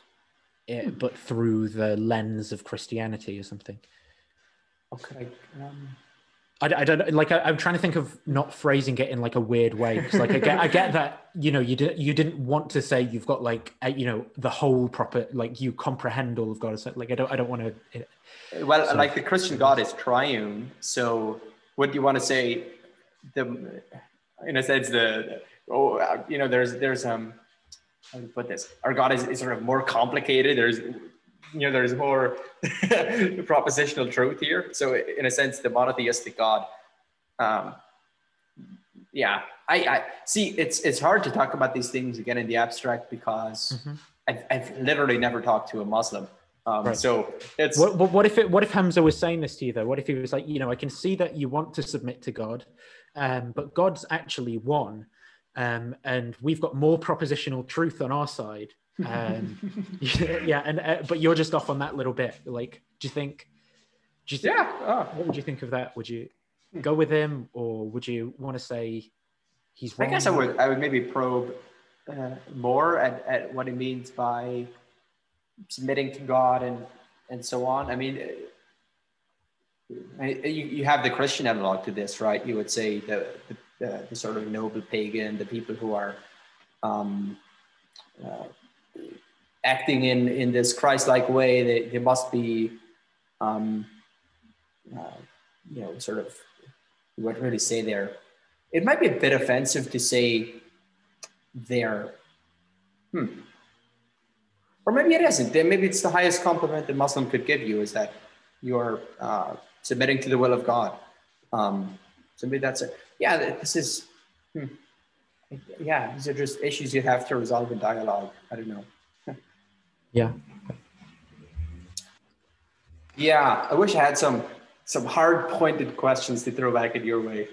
through the lens of Christianity or something? Okay. I don't like. I'm trying to think of not phrasing it in like a weird way, because like I get that you didn't want to say you've got like the whole proper, like you comprehend all of God. So like I don't want to. Well, like the Christian God is triune, so what do you want to say? In a sense, there's how do you put this? Our God is sort of more complicated. There's more propositional truth here. So in a sense, the monotheistic God, I see. It's hard to talk about these things again in the abstract because I've literally never talked to a Muslim. Right. So it's what if Hamza was saying this to you though? What if he was like, I can see that you want to submit to God, but God's actually one, and we've got more propositional truth on our side. But you're just off on that little bit. Like, do you think what would you think of that? Would you go with him, or would you want to say he's wrong? I guess I would maybe probe more at what it means by submitting to God and so on. I mean, you have the Christian analog to this, right? You would say the sort of noble pagan, the people who are acting in this Christ-like way, they must be, sort of, what would really say there? It might be a bit offensive to say they're, or maybe it isn't. Maybe it's the highest compliment a Muslim could give you is that you're submitting to the will of God. So maybe that's it. Yeah, this is, these are just issues you have to resolve in dialogue. I don't know. Yeah. Yeah, I wish I had some hard pointed questions to throw back at your way.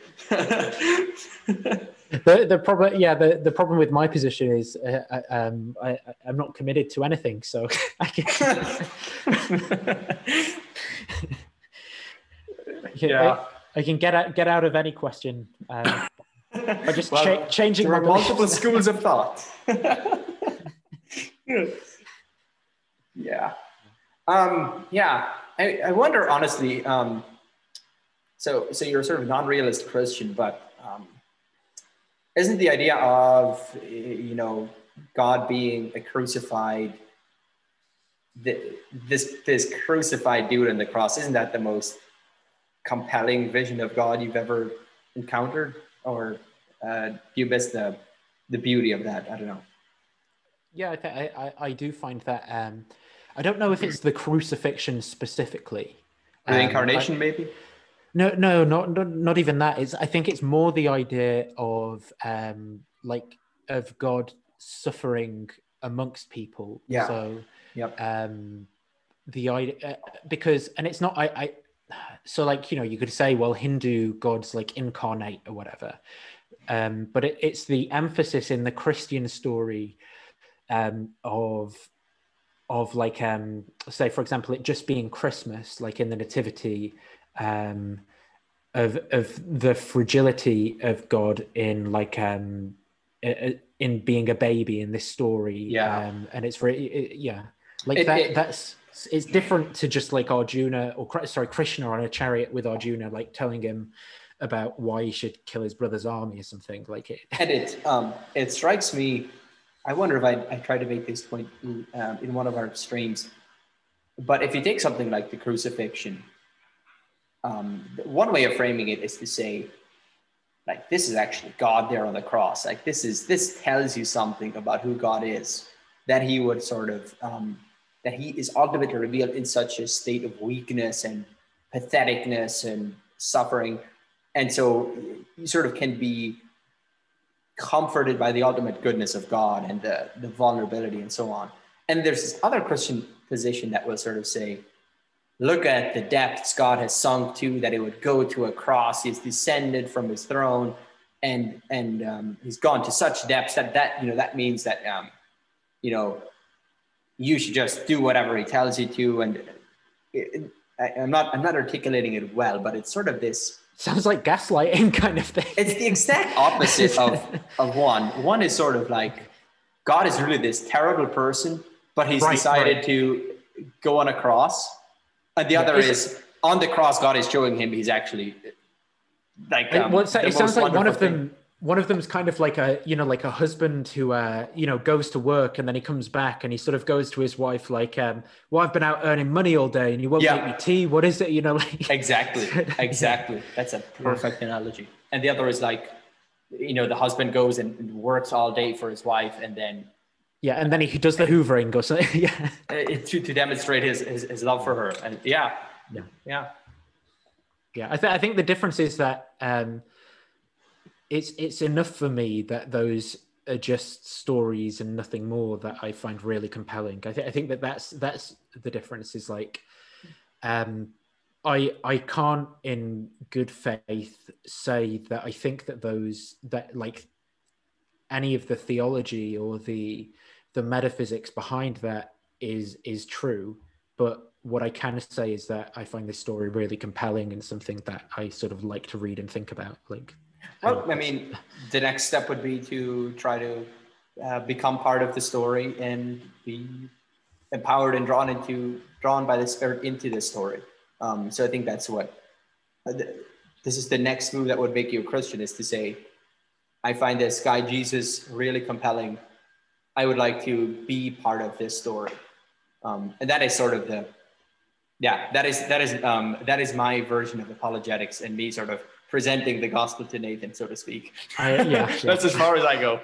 The problem, the problem with my position is I'm not committed to anything, so I can get out of any question by just changing there my are multiple schools of thought. Yeah. I wonder, honestly, so you're sort of a non-realist Christian, but isn't the idea of, God being a crucified, this crucified dude on the cross, isn't that the most compelling vision of God you've ever encountered? Or do you miss the beauty of that? I don't know. Yeah, I do find that. I don't know if it's the crucifixion specifically. The incarnation, maybe? No, not even that. I think it's more the idea of of God suffering amongst people. Yeah. So, yep. The idea, because, and it's not, so you could say, well, Hindu gods like incarnate or whatever. But it's the emphasis in the Christian story of say, for example, it just being Christmas, like in the Nativity, of the fragility of God in in being a baby in this story. And it's very it's different to just like Arjuna, Krishna on a chariot with Arjuna, like telling him about why he should kill his brother's army or something like it. And it strikes me, I wonder if I try to make this point in one of our streams, but if you take something like the crucifixion, one way of framing it is to say, like, this is actually God there on the cross. Like, this tells you something about who God is, that he would sort of, that he is ultimately revealed in such a state of weakness and patheticness and suffering. And so you sort of can be comforted by the ultimate goodness of God and the vulnerability and so on. And there's this other Christian position that will sort of say, look at the depths God has sunk to, that it would go to a cross. He's descended from his throne, and he's gone to such depths that means that you should just do whatever he tells you to. And I'm not articulating it well, but it's sort of this. Sounds like gaslighting kind of thing. It's the exact opposite of one. One is sort of like, God is really this terrible person, but he's decided to go on a cross. And the other is, on the cross, God is showing him he's actually like. It sounds like one of them is kind of like a husband who goes to work and then he comes back and he sort of goes to his wife like, well, I've been out earning money all day and you won't make me tea. What is it? Exactly. That's a perfect analogy. And the other is like, the husband goes and works all day for his wife, and then. Yeah, and then he does the hoovering or something. To demonstrate his love for her. And I think the difference is that it's enough for me that those are just stories and nothing more that I find really compelling. I think that's the difference. Is like I can't in good faith say that I think that like any of the theology or the metaphysics behind that is true, but what I can say is that I find this story really compelling and something that I sort of like to read and think about. Like, well, I mean, the next step would be to try to become part of the story and be empowered and drawn by the Spirit into the story. So I think that's what this is the next move that would make you a Christian, is to say, I find this guy Jesus really compelling. I would like to be part of this story, and that is sort of that is my version of apologetics, and me sort of presenting the gospel to Nathan, so to speak. That's as far as I go.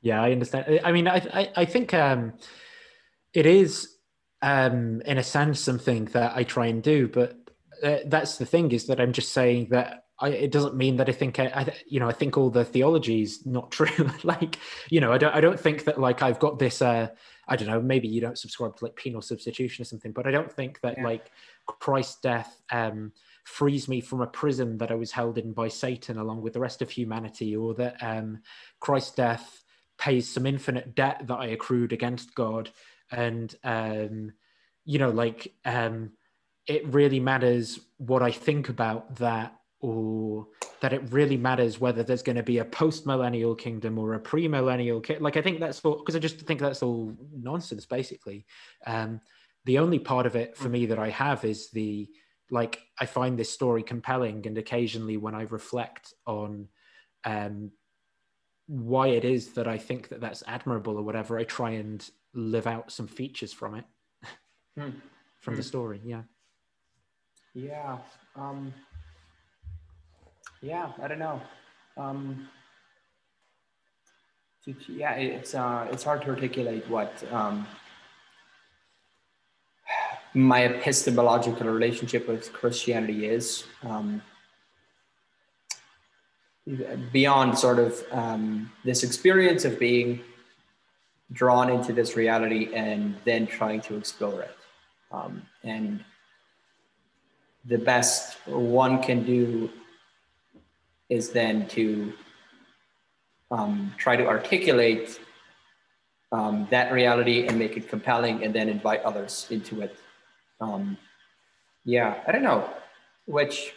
Yeah, I understand. I mean, I think it is in a sense something that I try and do, but that's the thing, is that I'm just saying that. It doesn't mean that I think I think all the theology is not true. Like, I don't think that like I've got this. I don't know. Maybe you don't subscribe to like penal substitution or something, but I don't think that like Christ's death frees me from a prison that I was held in by Satan along with the rest of humanity, or that Christ's death pays some infinite debt that I accrued against God. And, it really matters what I think about that, or that it really matters whether there's going to be a post-millennial kingdom or a pre-millennial kingdom. Like, I think that's all, because I just think that's all nonsense, basically. The only part of it for me that I have is I find this story compelling, and occasionally when I reflect on why it is that I think that that's admirable or whatever, I try and live out some features from it, from the story. Yeah. Yeah. I don't know. It's hard to articulate what my epistemological relationship with Christianity is, beyond sort of this experience of being drawn into this reality and then trying to explore it. And the best one can do is then to try to articulate that reality and make it compelling, and then invite others into it. I don't know, which,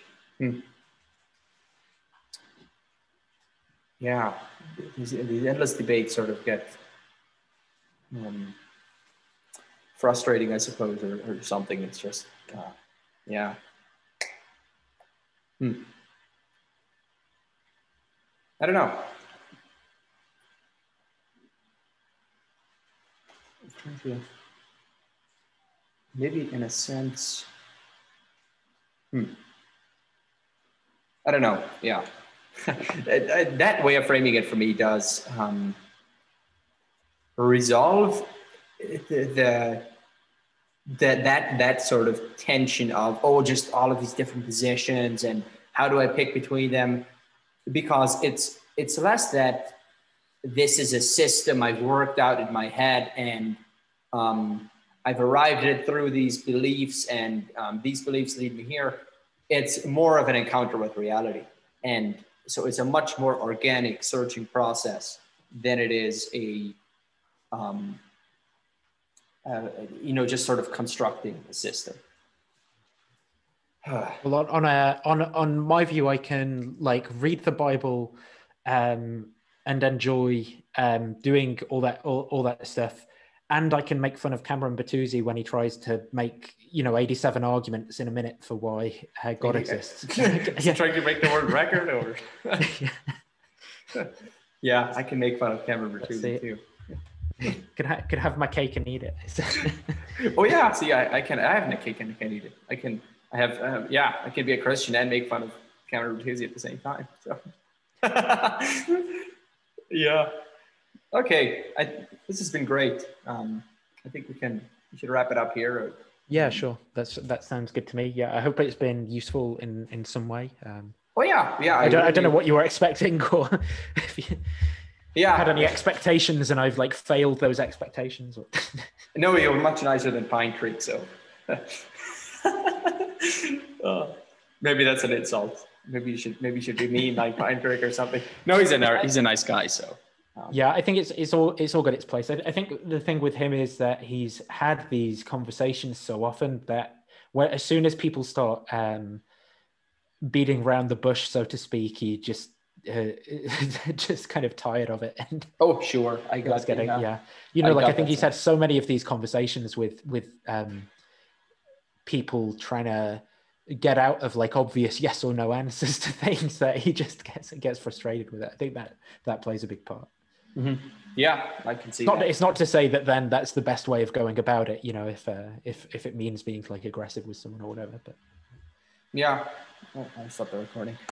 these endless debates sort of get frustrating, I suppose, or something. It's just, I don't know. Maybe in a sense, I don't know. Yeah. That way of framing it for me does resolve that sort of tension of, just all of these different positions and how do I pick between them? Because it's less that this is a system I've worked out in my head, and I've arrived at it through these beliefs, and these beliefs lead me here. It's more of an encounter with reality. And so it's a much more organic searching process than it is just sort of constructing a system. Well, on my view, I can read the Bible and enjoy doing all that stuff, and I can make fun of Cameron Bertuzzi when he tries to make 87 arguments in a minute for why God exists. Trying to make the word record, or yeah, I can make fun of Cameron Bertuzzi too. Could have my cake and eat it. Oh yeah, see, I have my cake and I can eat it. I can be a Christian and make fun of Cameron Bertuzzi at the same time. So yeah. Okay, this has been great. I think we should wrap it up here. Yeah, sure. That sounds good to me. Yeah, I hope it's been useful in some way. Yeah. I don't know what you were expecting, or if you had any expectations and I've failed those expectations. Or... No, you're much nicer than Pine Creek, so maybe that's an insult. Maybe you should be mean like Pine Creek or something. No, he's a nice guy, so. Yeah, I think it's all got its place. I think the thing with him is that he's had these conversations so often that as soon as people start beating around the bush, so to speak, he just kind of tired of it. And sure, I got it. Yeah, I think he's had so many of these conversations with people trying to get out of obvious yes or no answers to things that he just gets frustrated with it. I think that plays a big part. Mm-hmm. Yeah, I can see that. It's not to say that then that's the best way of going about it, if it means being aggressive with someone or whatever. But yeah, I stopped the recording.